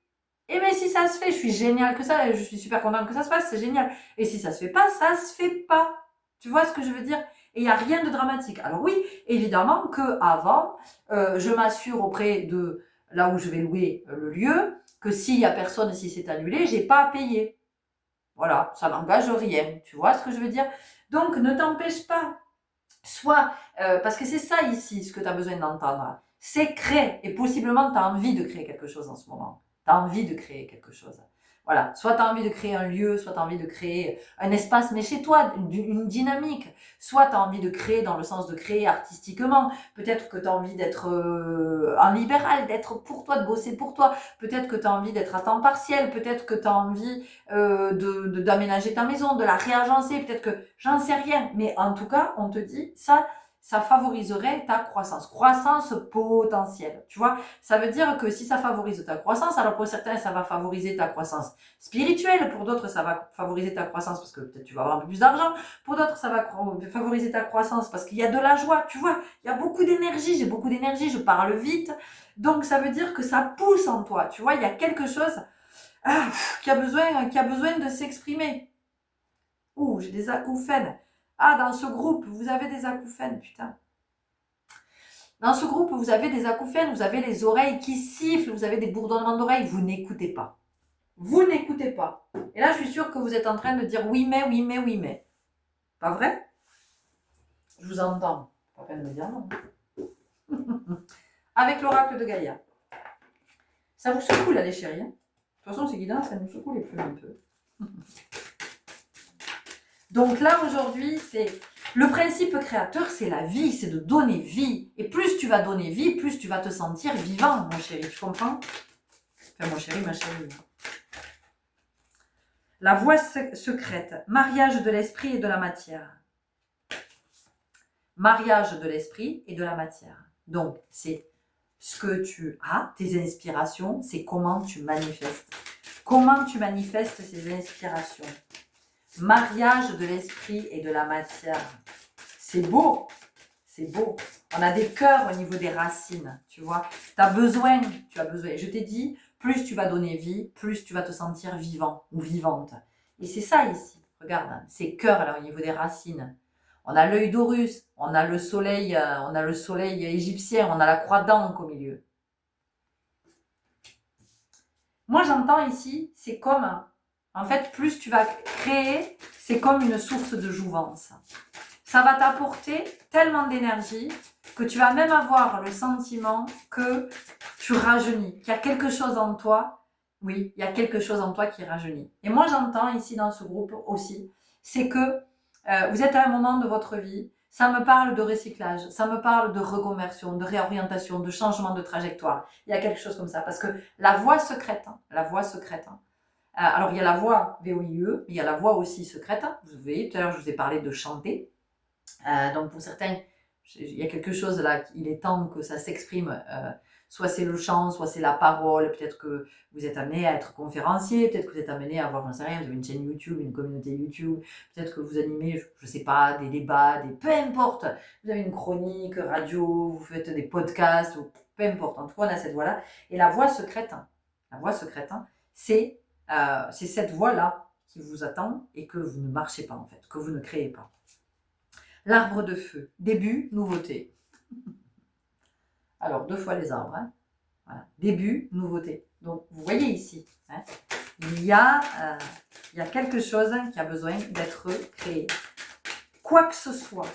Et bien si ça se fait, je suis géniale que ça, je suis super contente que ça se fasse, c'est génial. Et si ça se fait pas, ça se fait pas. Tu vois ce que je veux dire? Et il n'y a rien de dramatique. Alors oui, évidemment que avant, je m'assure auprès de là où je vais louer le lieu, que s'il y a personne, si c'est annulé, j'ai pas à payer. Voilà, ça n'engage rien. Tu vois ce que je veux dire? Donc ne t'empêche pas. Soit, parce que c'est ça ici, ce que tu as besoin d'entendre. C'est créer. Et possiblement, tu as envie de créer quelque chose en ce moment. Tu as envie de créer quelque chose. Voilà. Soit tu as envie de créer un lieu, soit tu as envie de créer un espace, mais chez toi, une dynamique. Soit tu as envie de créer dans le sens de créer artistiquement. Peut-être que tu as envie d'être en libéral, d'être pour toi, de bosser pour toi. Peut-être que tu as envie d'être à temps partiel. Peut-être que tu as envie d'aménager ta maison, de la réagencer. Peut-être que j'en sais rien. Mais en tout cas, on te dit ça favoriserait ta croissance. Croissance potentielle. Tu vois, ça veut dire que si ça favorise ta croissance, alors pour certains, ça va favoriser ta croissance spirituelle. Pour d'autres, ça va favoriser ta croissance parce que peut-être tu vas avoir un peu plus d'argent. Pour d'autres, ça va favoriser ta croissance parce qu'il y a de la joie. Tu vois, il y a beaucoup d'énergie. J'ai beaucoup d'énergie. Je parle vite. Donc, ça veut dire que ça pousse en toi. Tu vois, il y a quelque chose qui a besoin de s'exprimer. Ouh, j'ai des acouphènes. Ah, dans ce groupe, vous avez des acouphènes, putain. Dans ce groupe, vous avez des acouphènes, vous avez les oreilles qui sifflent, vous avez des bourdonnements d'oreilles, vous n'écoutez pas. Vous n'écoutez pas. Et là, je suis sûre que vous êtes en train de dire oui, mais, oui, mais, oui, mais. Pas vrai? Je vous entends. Pas peine de me dire non. Avec l'oracle de Gaïa. Ça vous secoue là, les chéris. De toute façon, ces guidances, ça nous secoue les plumes un peu. Donc là, aujourd'hui, c'est le principe créateur, c'est la vie, c'est de donner vie. Et plus tu vas donner vie, plus tu vas te sentir vivant, mon chéri. Tu comprends? Enfin, mon chéri, ma chérie. La voie secrète, mariage de l'esprit et de la matière. Mariage de l'esprit et de la matière. Donc, c'est ce que tu as, tes inspirations, c'est comment tu manifestes. Comment tu manifestes ces inspirations. Mariage de l'esprit et de la matière. C'est beau. C'est beau. On a des cœurs au niveau des racines, tu vois. Tu as besoin. Je t'ai dit, plus tu vas donner vie, plus tu vas te sentir vivant ou vivante. Et c'est ça ici. Regarde, hein, ces cœurs là au niveau des racines. On a l'œil d'Horus, on a le soleil égyptien, on a la croix d'Ankh au milieu. Moi, j'entends ici, c'est comme, en fait, plus tu vas créer, c'est comme une source de jouvence. Ça va t'apporter tellement d'énergie que tu vas même avoir le sentiment que tu rajeunis, qu'il y a quelque chose en toi, oui, il y a quelque chose en toi qui rajeunit. Et moi, j'entends ici dans ce groupe aussi, c'est que vous êtes à un moment de votre vie, ça me parle de recyclage, ça me parle de reconversion, de réorientation, de changement de trajectoire. Il y a quelque chose comme ça, parce que la voie secrète, alors il y a la voie VOIE, mais il y a la voie aussi secrète. Vous voyez, tout à l'heure, je vous ai parlé de chanter. Donc pour certains, il y a quelque chose là, il est temps que ça s'exprime. Soit c'est le chant, soit c'est la parole. Peut-être que vous êtes amené à être conférencier, peut-être que vous êtes amené à avoir, j'en sais rien, vous avez une chaîne YouTube, une communauté YouTube, peut-être que vous animez, je sais pas, des débats, peu importe. Vous avez une chronique radio, vous faites des podcasts, peu importe. En tout cas, on a cette voie-là. Et la voie secrète, c'est cette voie-là qui vous attend et que vous ne marchez pas en fait, que vous ne créez pas. L'arbre de feu, début, nouveauté. Alors, 2 fois les arbres. Hein. Voilà. Début, nouveauté. Donc, vous voyez ici, hein, il y a quelque chose qui a besoin d'être créé. Quoi que ce soit.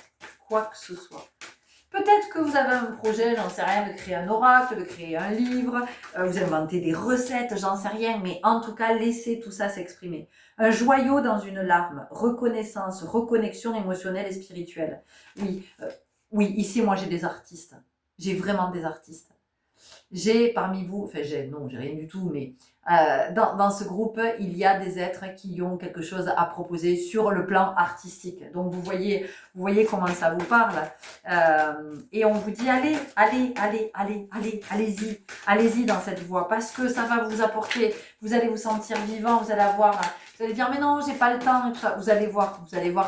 Peut-être que vous avez un projet, j'en sais rien, de créer un oracle, de créer un livre, vous inventez des recettes, j'en sais rien, mais en tout cas, laissez tout ça s'exprimer. Un joyau dans une larme, reconnaissance, reconnexion émotionnelle et spirituelle. Oui, ici, moi, j'ai des artistes. J'ai vraiment des artistes. J'ai parmi vous, enfin j'ai rien du tout, mais dans ce groupe, il y a des êtres qui ont quelque chose à proposer sur le plan artistique. Donc vous voyez comment ça vous parle. Et on vous dit allez-y dans cette voie parce que ça va vous apporter, vous allez vous sentir vivant, vous allez dire mais non, j'ai pas le temps et tout ça. Vous allez voir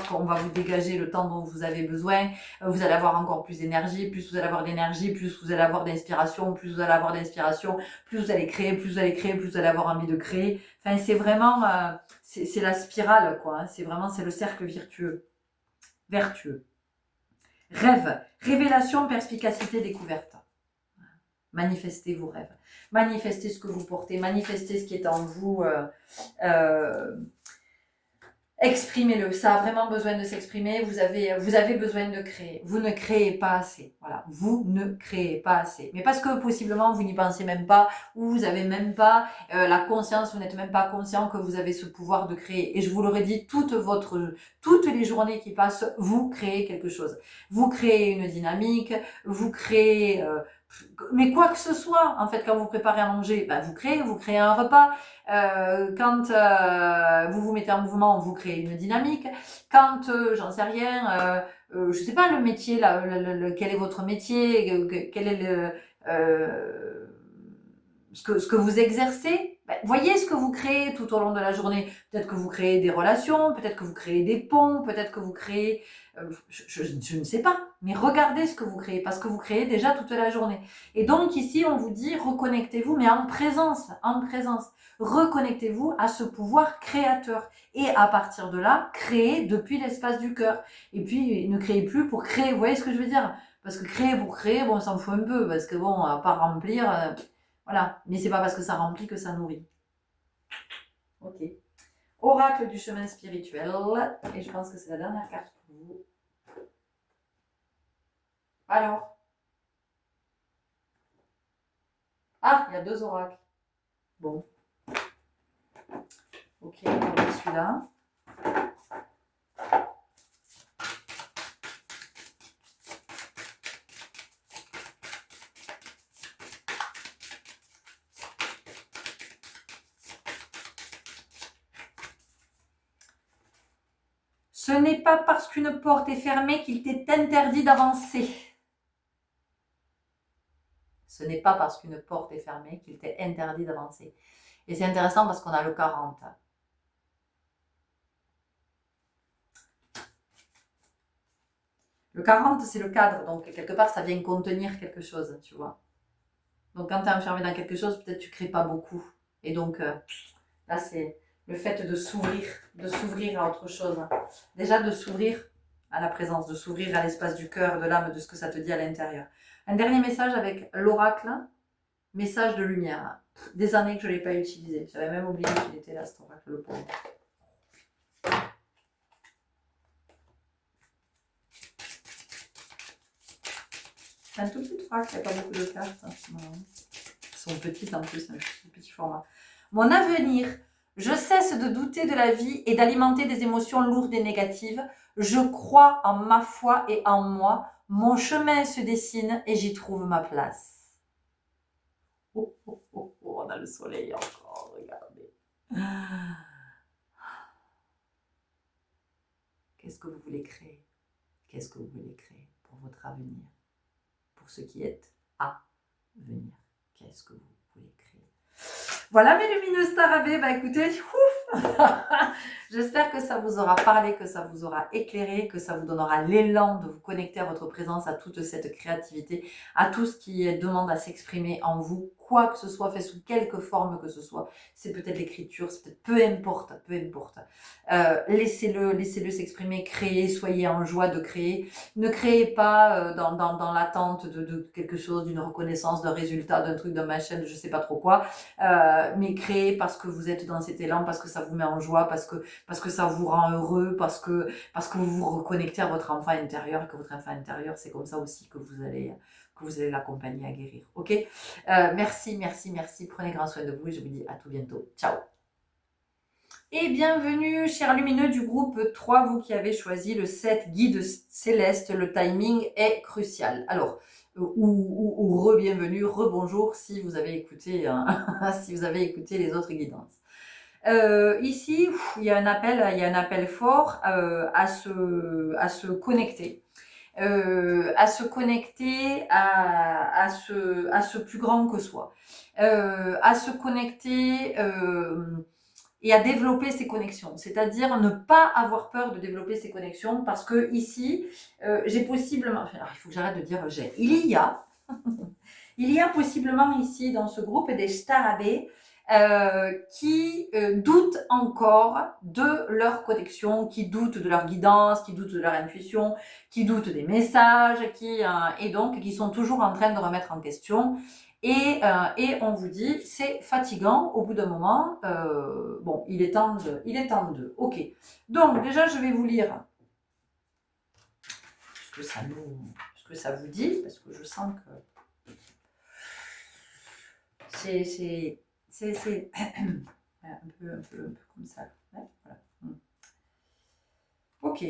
qu'on va vous dégager le temps dont vous avez besoin. Vous allez avoir encore plus d'énergie, plus vous allez avoir d'énergie, plus vous allez avoir d'inspiration, plus vous allez avoir d'inspiration, plus vous allez créer, plus vous allez avoir envie de créer. Enfin, c'est vraiment, c'est la spirale, quoi. Hein. C'est le cercle vertueux. Rêve, révélation, perspicacité, découverte. Manifestez vos rêves. Manifestez ce que vous portez. Manifestez ce qui est en vous. Exprimez-le, ça a vraiment besoin de s'exprimer, vous avez besoin de créer. Vous ne créez pas assez, voilà, vous ne créez pas assez. Mais parce que possiblement vous n'y pensez même pas, ou vous n'avez même pas la conscience, vous n'êtes même pas conscient que vous avez ce pouvoir de créer. Et je vous l'aurais dit, toutes les journées qui passent, vous créez quelque chose. Vous créez une dynamique, vous créez... mais quoi que ce soit, en fait, quand vous préparez à manger, vous créez un repas. Quand vous vous mettez en mouvement, vous créez une dynamique. Quand, j'en sais rien, je sais pas le métier, là, quel est votre métier, quel est ce que vous exercez. Voyez ce que vous créez tout au long de la journée. Peut-être que vous créez des relations, peut-être que vous créez des ponts, peut-être que vous créez... je ne sais pas, mais regardez ce que vous créez, parce que vous créez déjà toute la journée. Et donc ici, on vous dit, reconnectez-vous, mais en présence. Reconnectez-vous à ce pouvoir créateur. Et à partir de là, créez depuis l'espace du cœur. Et puis, ne créez plus pour créer. Vous voyez ce que je veux dire? Parce que créer pour créer, bon, on s'en fout un peu, parce que bon, à part remplir... voilà, mais c'est pas parce que ça remplit que ça nourrit. Ok. Oracle du chemin spirituel. Et je pense que c'est la dernière carte pour vous. Alors. Ah, il y a 2 oracles. Bon. Ok, on va celui-là. Ce n'est pas parce qu'une porte est fermée qu'il t'est interdit d'avancer. Ce n'est pas parce qu'une porte est fermée qu'il t'est interdit d'avancer. Et c'est intéressant parce qu'on a le 40. Le 40, c'est le cadre, donc quelque part, ça vient contenir quelque chose, tu vois. Donc quand tu es enfermé dans quelque chose, peut-être tu crées pas beaucoup. Et donc là, c'est le fait de s'ouvrir à autre chose. Déjà de s'ouvrir à la présence, de s'ouvrir à l'espace du cœur, de l'âme, de ce que ça te dit à l'intérieur. Un dernier message avec l'oracle, message de lumière. Des années que je ne l'ai pas utilisé. J'avais même oublié qu'il était là, cet oracle, le pauvre. C'est un tout petit frac, il n'y a pas beaucoup de cartes. Elles sont petites en plus, un petit format. Mon avenir. Je cesse de douter de la vie et d'alimenter des émotions lourdes et négatives. Je crois en ma foi et en moi. Mon chemin se dessine et j'y trouve ma place. Oh, oh, oh, oh, on a le soleil encore, regardez. Qu'est-ce que vous voulez créer? Qu'est-ce que vous voulez créer pour votre avenir? Pour ce qui est à venir. Qu'est-ce que vous voulez créer? Voilà mes lumineux starabés, bah écoutez, ouf. J'espère que ça vous aura parlé, que ça vous aura éclairé, que ça vous donnera l'élan de vous connecter à votre présence, à toute cette créativité, à tout ce qui demande à s'exprimer en vous, quoi que ce soit, fait sous quelque forme que ce soit. C'est peut-être l'écriture, c'est peut-être peu importe, peu importe. Laissez-le s'exprimer, créez, soyez en joie de créer. Ne créez pas dans l'attente de quelque chose, d'une reconnaissance, d'un résultat, d'un truc, d'un machin, je sais pas trop quoi. Mais créez parce que vous êtes dans cet élan, parce que ça vous met en joie, parce que ça vous rend heureux, parce que vous vous reconnectez à votre enfant intérieur, que votre enfant intérieur, c'est comme ça aussi que vous allez l'accompagner à guérir. Ok, merci. Prenez grand soin de vous et je vous dis à tout bientôt. Ciao. Et bienvenue, chers lumineux du groupe 3, vous qui avez choisi le 7 guide céleste. Le timing est crucial. Alors, ou re-bienvenue, re-bonjour si vous avez écouté, si vous avez écouté les autres guidances. Ici, il y a un appel fort à se connecter. À se connecter à ce plus grand que soi. À se connecter et à développer ces connexions. C'est-à-dire ne pas avoir peur de développer ces connexions parce que ici, j'ai possiblement... Alors, il faut que j'arrête de dire j'ai. Il y a possiblement ici dans ce groupe des starabés qui doutent encore de leur connexion, qui doutent de leur guidance, qui doutent de leur intuition, qui doutent des messages, et donc qui sont toujours en train de remettre en question. Et on vous dit, c'est fatigant au bout d'un moment. Bon, il est temps de. Ok. Donc déjà, je vais vous lire ce que ça vous dit, parce que je sens que c'est un peu comme ça. Ouais, voilà. Ok.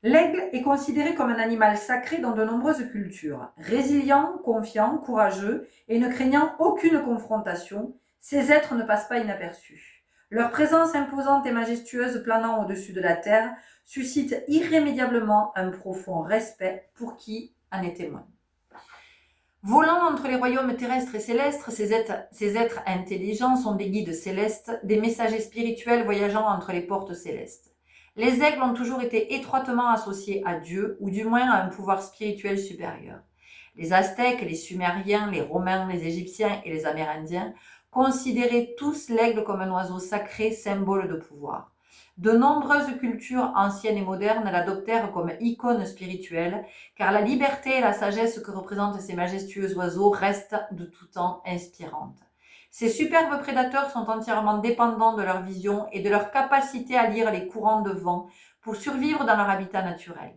L'aigle est considéré comme un animal sacré dans de nombreuses cultures. Résilient, confiant, courageux et ne craignant aucune confrontation, ces êtres ne passent pas inaperçus. Leur présence imposante et majestueuse planant au-dessus de la terre suscite irrémédiablement un profond respect pour qui en est témoin. Volant entre les royaumes terrestres et célestes, ces êtres intelligents sont des guides célestes, des messagers spirituels voyageant entre les portes célestes. Les aigles ont toujours été étroitement associés à Dieu, ou du moins à un pouvoir spirituel supérieur. Les Aztèques, les Sumériens, les Romains, les Égyptiens et les Amérindiens considéraient tous l'aigle comme un oiseau sacré, symbole de pouvoir. De nombreuses cultures anciennes et modernes l'adoptèrent comme icône spirituelle, car la liberté et la sagesse que représentent ces majestueux oiseaux restent de tout temps inspirantes. Ces superbes prédateurs sont entièrement dépendants de leur vision et de leur capacité à lire les courants de vent pour survivre dans leur habitat naturel.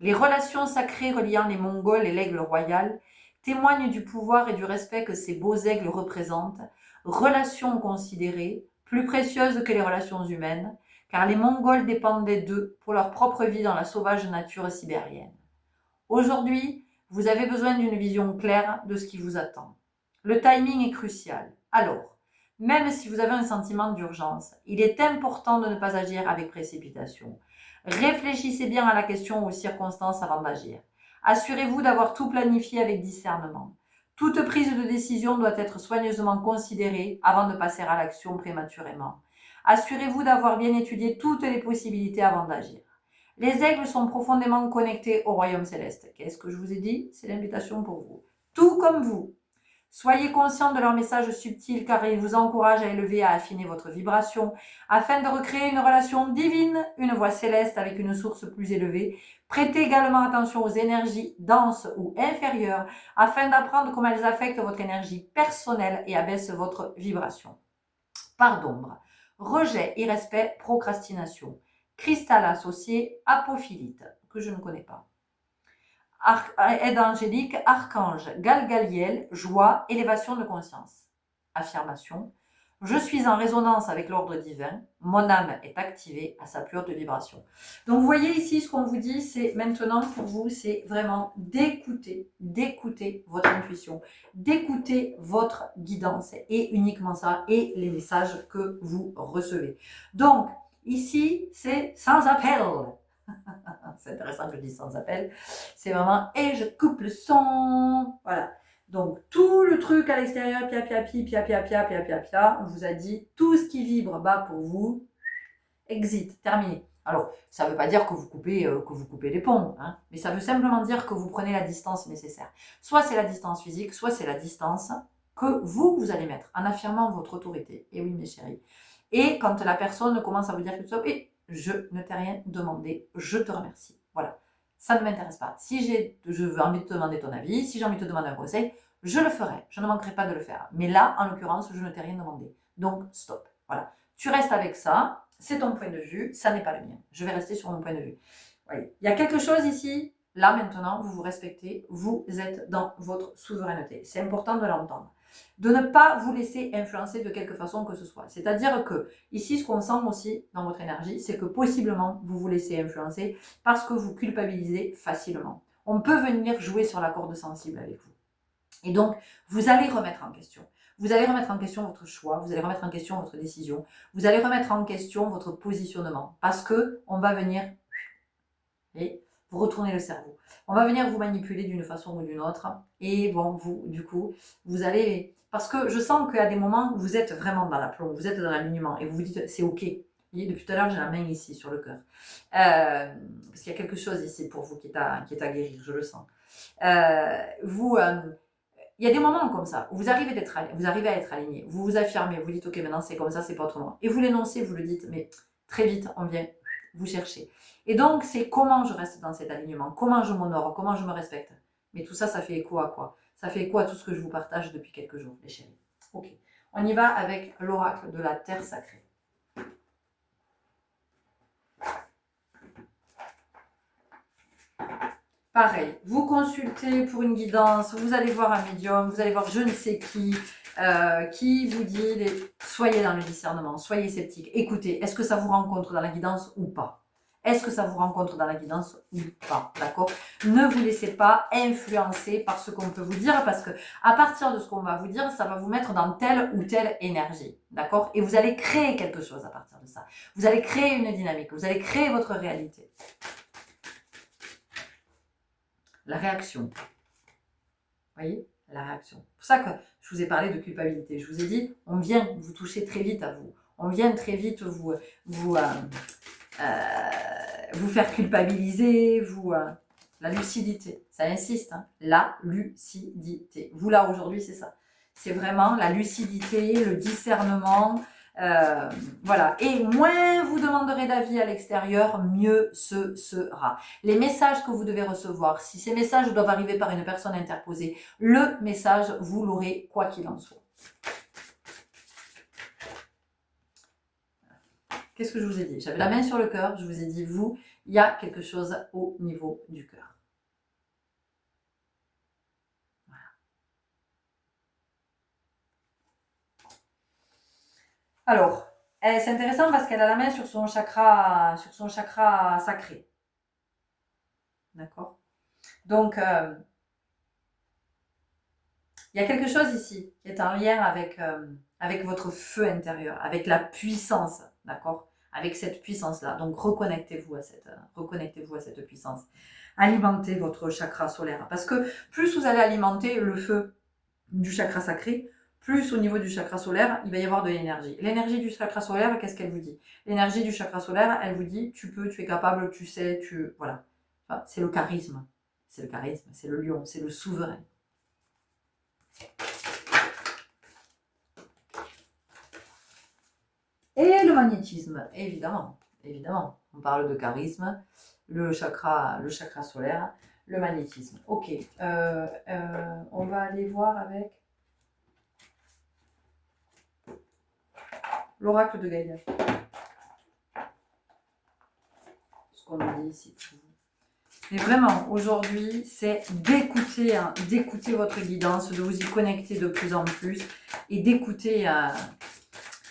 Les relations sacrées reliant les Mongols et l'aigle royal témoignent du pouvoir et du respect que ces beaux aigles représentent, relations considérées plus précieuses que les relations humaines, car les Mongols dépendaient d'eux pour leur propre vie dans la sauvage nature sibérienne. Aujourd'hui, vous avez besoin d'une vision claire de ce qui vous attend. Le timing est crucial. Alors, même si vous avez un sentiment d'urgence, il est important de ne pas agir avec précipitation. Réfléchissez bien à la question ou aux circonstances avant d'agir. Assurez-vous d'avoir tout planifié avec discernement. Toute prise de décision doit être soigneusement considérée avant de passer à l'action prématurément. Assurez-vous d'avoir bien étudié toutes les possibilités avant d'agir. Les aigles sont profondément connectés au royaume céleste. Qu'est-ce que je vous ai dit? C'est l'invitation pour vous. Tout comme vous. Soyez conscient de leur message subtil car ils vous encouragent à élever, à affiner votre vibration afin de recréer une relation divine, une voie céleste avec une source plus élevée. Prêtez également attention aux énergies denses ou inférieures afin d'apprendre comment elles affectent votre énergie personnelle et abaissent votre vibration. Part d'ombre, rejet, irrespect, procrastination, cristal associé, apophilite, que je ne connais pas. Aide angélique, archange, Galgaliel, joie, élévation de conscience. Affirmation. Je suis en résonance avec l'ordre divin, mon âme est activée à sa plus haute vibration. Donc vous voyez ici ce qu'on vous dit, c'est maintenant pour vous, c'est vraiment d'écouter votre intuition, d'écouter votre guidance et uniquement ça et les messages que vous recevez. Donc ici, c'est sans appel. C'est intéressant que je dise sans appel. C'est vraiment et je coupe le son. Voilà. Donc tout le truc à l'extérieur, on vous a dit tout ce qui vibre bas pour vous, exit, terminé. Alors, ça ne veut pas dire que vous coupez les ponts, hein, mais ça veut simplement dire que vous prenez la distance nécessaire. Soit c'est la distance physique, soit c'est la distance que vous allez mettre en affirmant votre autorité. Et oui, mes chéris. Et quand la personne commence à vous dire quelque chose, oui, je ne t'ai rien demandé, je te remercie. Voilà, ça ne m'intéresse pas. Si je veux envie de te demander ton avis, si j'ai envie de te demander un conseil, je le ferai, je ne manquerai pas de le faire. Mais là, en l'occurrence, je ne t'ai rien demandé. Donc, stop. Voilà, tu restes avec ça, c'est ton point de vue, ça n'est pas le mien. Je vais rester sur mon point de vue. Voyez. Il y a quelque chose ici, là maintenant, vous vous respectez, vous êtes dans votre souveraineté. C'est important de l'entendre. De ne pas vous laisser influencer de quelque façon que ce soit. C'est-à-dire que ici, ce qu'on sent aussi dans votre énergie, c'est que possiblement vous vous laissez influencer parce que vous culpabilisez facilement. On peut venir jouer sur la corde sensible avec vous. Et donc, vous allez remettre en question. Vous allez remettre en question votre choix, vous allez remettre en question votre décision, vous allez remettre en question votre positionnement parce que on va venir et vous retourner le cerveau. On va venir vous manipuler d'une façon ou d'une autre et bon, vous, du coup, vous allez... Parce que je sens qu'à des moments, vous êtes vraiment dans l'aplomb, vous êtes dans l'alignement et vous vous dites c'est ok. Vous voyez, depuis tout à l'heure, j'ai la main ici sur le cœur. Parce qu'il y a quelque chose ici pour vous qui est à guérir, je le sens. Il y a des moments comme ça où vous arrivez à être aligné, vous vous affirmez, vous dites ok maintenant c'est comme ça, c'est pas autrement. Et vous l'énoncez, vous le dites, mais très vite on vient vous chercher. Et donc c'est comment je reste dans cet alignement, comment je m'honore, comment je me respecte. Mais tout ça, ça fait écho à quoi? Ça fait écho à tout ce que je vous partage depuis quelques jours, les chéris. Ok, on y va avec l'oracle de la terre sacrée. Pareil, vous consultez pour une guidance, vous allez voir un médium, vous allez voir je ne sais qui vous dit soyez dans le discernement, soyez sceptique. Écoutez, est-ce que ça vous rencontre dans la guidance ou pas? Est-ce que ça vous rencontre dans la guidance ou pas? D'accord? Ne vous laissez pas influencer par ce qu'on peut vous dire parce que à partir de ce qu'on va vous dire, ça va vous mettre dans telle ou telle énergie. D'accord? Et vous allez créer quelque chose à partir de ça. Vous allez créer une dynamique, vous allez créer votre réalité. La réaction. Vous voyez? La réaction. C'est pour ça que je vous ai parlé de culpabilité. Je vous ai dit, on vient vous toucher très vite à vous. On vient très vite vous faire culpabiliser, la lucidité. Ça insiste, hein, la lucidité. Vous là aujourd'hui, c'est ça. C'est vraiment la lucidité, le discernement. Voilà. Et moins vous demanderez d'avis à l'extérieur, mieux ce sera. Les messages que vous devez recevoir, si ces messages doivent arriver par une personne interposée, le message, vous l'aurez quoi qu'il en soit. Qu'est-ce que je vous ai dit? J'avais la main sur le cœur, je vous ai dit, vous, il y a quelque chose au niveau du cœur. Voilà. Alors, c'est intéressant parce qu'elle a la main sur son chakra sacré. D'accord? Donc, il y a quelque chose ici qui est en lien avec votre feu intérieur, avec la puissance, d'accord? Avec cette puissance-là. Donc, reconnectez-vous à cette puissance. Alimentez votre chakra solaire. Parce que plus vous allez alimenter le feu du chakra sacré, plus au niveau du chakra solaire, il va y avoir de l'énergie. L'énergie du chakra solaire, qu'est-ce qu'elle vous dit? L'énergie du chakra solaire, elle vous dit, tu peux, tu es capable, tu sais, voilà. Enfin, c'est le charisme. C'est le charisme, c'est le lion, c'est le souverain. Et le magnétisme, évidemment, évidemment. On parle de charisme, le chakra solaire, le magnétisme. Ok, on va aller voir avec l'oracle de Gaïa. Ce qu'on nous dit ici. Mais vraiment, aujourd'hui, c'est d'écouter, hein, d'écouter votre guidance, de vous y connecter de plus en plus et d'écouter.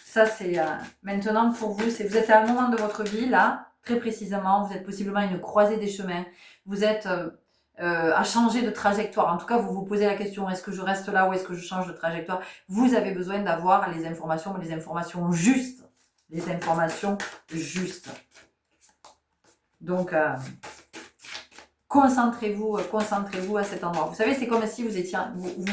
Ça, c'est maintenant pour vous. Vous êtes à un moment de votre vie, là, très précisément. Vous êtes possiblement à une croisée des chemins. Vous êtes à changer de trajectoire. En tout cas, vous vous posez la question, est-ce que je reste là ou est-ce que je change de trajectoire? Vous avez besoin d'avoir les informations, mais les informations justes. Les informations justes. Donc, concentrez-vous à cet endroit. Vous savez, c'est comme si vous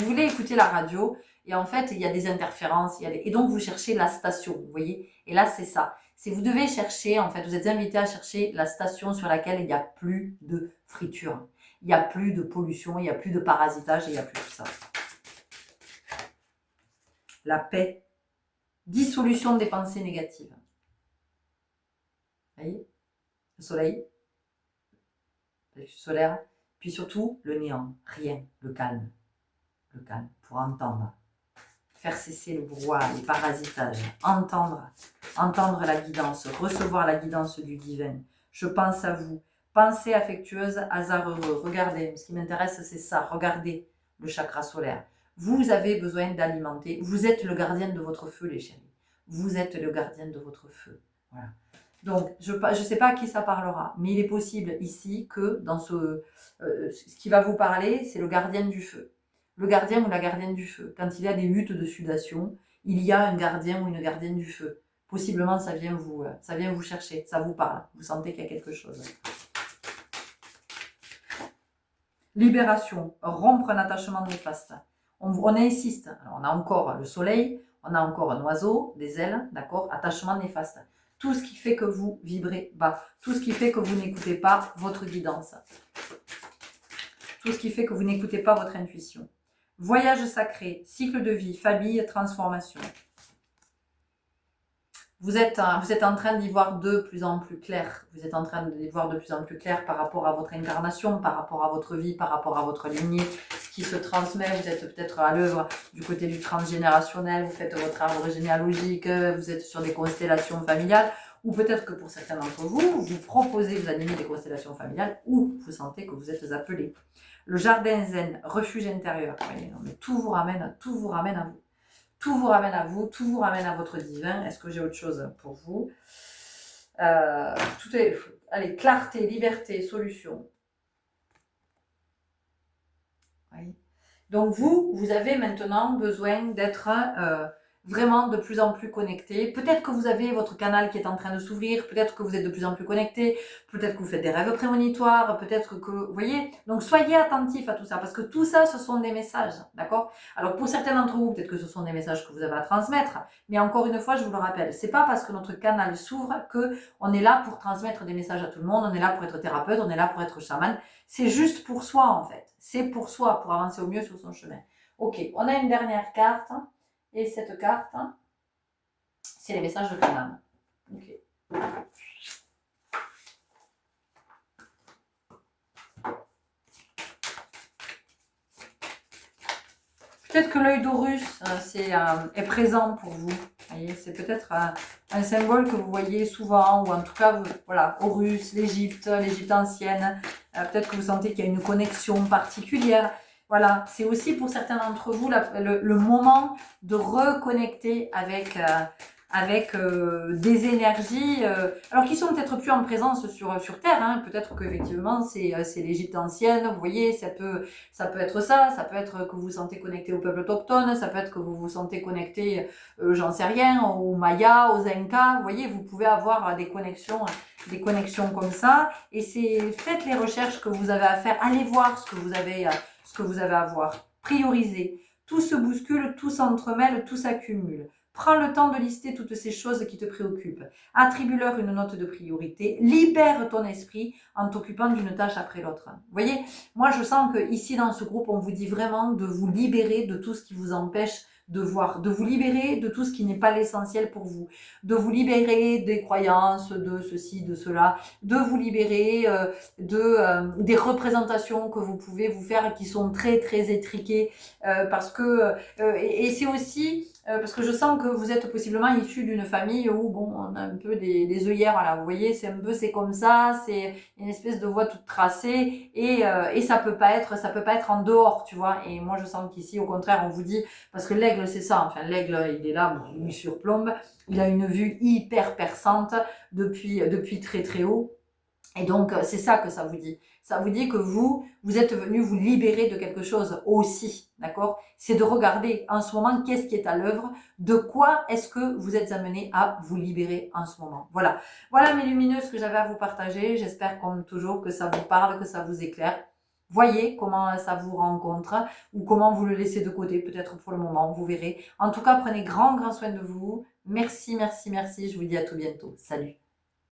voulez écouter la radio et en fait, il y a des interférences, et donc vous cherchez la station, vous voyez? Et là, c'est ça. Si vous devez chercher, en fait, vous êtes invité à chercher la station sur laquelle il n'y a plus de friture. Il n'y a plus de pollution, il n'y a plus de parasitage et il n'y a plus tout ça. La paix. Dissolution des pensées négatives. Vous voyez? Le soleil. Le solaire. Puis surtout, le néant. Rien. Le calme. Le calme. Pour entendre. Faire cesser le brouhaha, les parasitages. Entendre la guidance. Recevoir la guidance du divin. Je pense à vous. Pensée affectueuse, hasard heureux. Regardez, ce qui m'intéresse, c'est ça. Regardez le chakra solaire. Vous avez besoin d'alimenter. Vous êtes le gardien de votre feu, les chéris. Vous êtes le gardien de votre feu. Voilà. Donc, je ne sais pas à qui ça parlera, mais il est possible ici que dans ce qui va vous parler, c'est le gardien du feu. Le gardien ou la gardienne du feu. Quand il y a des luttes de sudation, il y a un gardien ou une gardienne du feu. Possiblement, ça vient vous chercher, ça vous parle. Vous sentez qu'il y a quelque chose. Libération, rompre un attachement néfaste. On insiste. Alors, on a encore le soleil, on a encore un oiseau, des ailes, d'accord? Attachement néfaste. Tout ce qui fait que vous vibrez bas. Tout ce qui fait que vous n'écoutez pas votre guidance. Tout ce qui fait que vous n'écoutez pas votre intuition. Voyage sacré, cycle de vie, famille, transformation. Vous êtes en train d'y voir de plus en plus clair. Vous êtes en train d'y voir de plus en plus clair par rapport à votre incarnation, par rapport à votre vie, par rapport à votre lignée, ce qui se transmet. Vous êtes peut-être à l'œuvre du côté du transgénérationnel, vous faites votre arbre généalogique, vous êtes sur des constellations familiales, ou peut-être que pour certains d'entre vous, vous proposez, vous animez des constellations familiales, ou vous sentez que vous êtes appelé. Le jardin zen, refuge intérieur. Voyez, non, mais tout vous ramène à vous. Tout vous ramène à vous, tout vous ramène à votre divin. Est-ce que j'ai autre chose pour vous? Tout est... Allez, clarté, liberté, solution. Oui. Donc vous avez maintenant besoin d'être vraiment de plus en plus connecté. Peut-être que vous avez votre canal qui est en train de s'ouvrir, peut-être que vous êtes de plus en plus connecté, peut-être que vous faites des rêves prémonitoires, peut-être que, vous voyez, donc soyez attentifs à tout ça, parce que tout ça, ce sont des messages, d'accord? Alors pour certains d'entre vous, peut-être que ce sont des messages que vous avez à transmettre, mais encore une fois, je vous le rappelle, c'est pas parce que notre canal s'ouvre que on est là pour transmettre des messages à tout le monde, on est là pour être thérapeute, on est là pour être chaman, c'est juste pour soi en fait, c'est pour soi, pour avancer au mieux sur son chemin. Ok, on a une dernière carte. Et cette carte, c'est les messages de ton âme. Okay. Peut-être que l'œil d'Horus est présent pour vous. C'est peut-être un symbole que vous voyez souvent, ou en tout cas, voilà, Horus, l'Égypte ancienne. Peut-être que vous sentez qu'il y a une connexion particulière. Voilà, c'est aussi pour certains d'entre vous le moment de reconnecter avec des énergies, alors qui sont peut-être plus en présence sur Terre. Hein. Peut-être qu'effectivement c'est l'Égypte ancienne. Vous voyez, ça peut être ça. Ça peut être que vous vous sentez connecté au peuple autochtone. Ça peut être que vous vous sentez connecté, j'en sais rien, aux Mayas, aux Incas. Vous voyez, vous pouvez avoir des connexions comme ça. Et faites les recherches que vous avez à faire. Allez voir ce que vous avez à voir. Priorisez. tout se bouscule, tout s'entremêle, tout s'accumule. Prends le temps de lister toutes ces choses qui te préoccupent. Attribue-leur une note de priorité. Libère ton esprit en t'occupant d'une tâche après l'autre. Vous voyez, moi je sens que ici dans ce groupe, on vous dit vraiment de vous libérer de tout ce qui vous empêche de voir, de vous libérer de tout ce qui n'est pas l'essentiel pour vous, de vous libérer des croyances, de ceci, de cela, de vous libérer des représentations que vous pouvez vous faire qui sont très très étriquées parce que et c'est aussi parce que je sens que vous êtes possiblement issu d'une famille où bon on a un peu des œillères là, vous voyez, c'est comme ça, c'est une espèce de voie toute tracée et ça peut pas être en dehors, tu vois. Et moi je sens qu'ici au contraire on vous dit, parce que l'aigle c'est ça, enfin l'aigle il est là, bon, il surplombe, il a une vue hyper perçante depuis très très haut. Et donc, c'est ça que ça vous dit. Ça vous dit que vous êtes venu vous libérer de quelque chose aussi, d'accord? C'est de regarder en ce moment qu'est-ce qui est à l'œuvre, de quoi est-ce que vous êtes amené à vous libérer en ce moment. Voilà. Voilà mes lumineuses que j'avais à vous partager. J'espère comme toujours que ça vous parle, que ça vous éclaire. Voyez comment ça vous rencontre ou comment vous le laissez de côté, peut-être pour le moment, vous verrez. En tout cas, prenez grand soin de vous. Merci, merci, merci. Je vous dis à tout bientôt. Salut.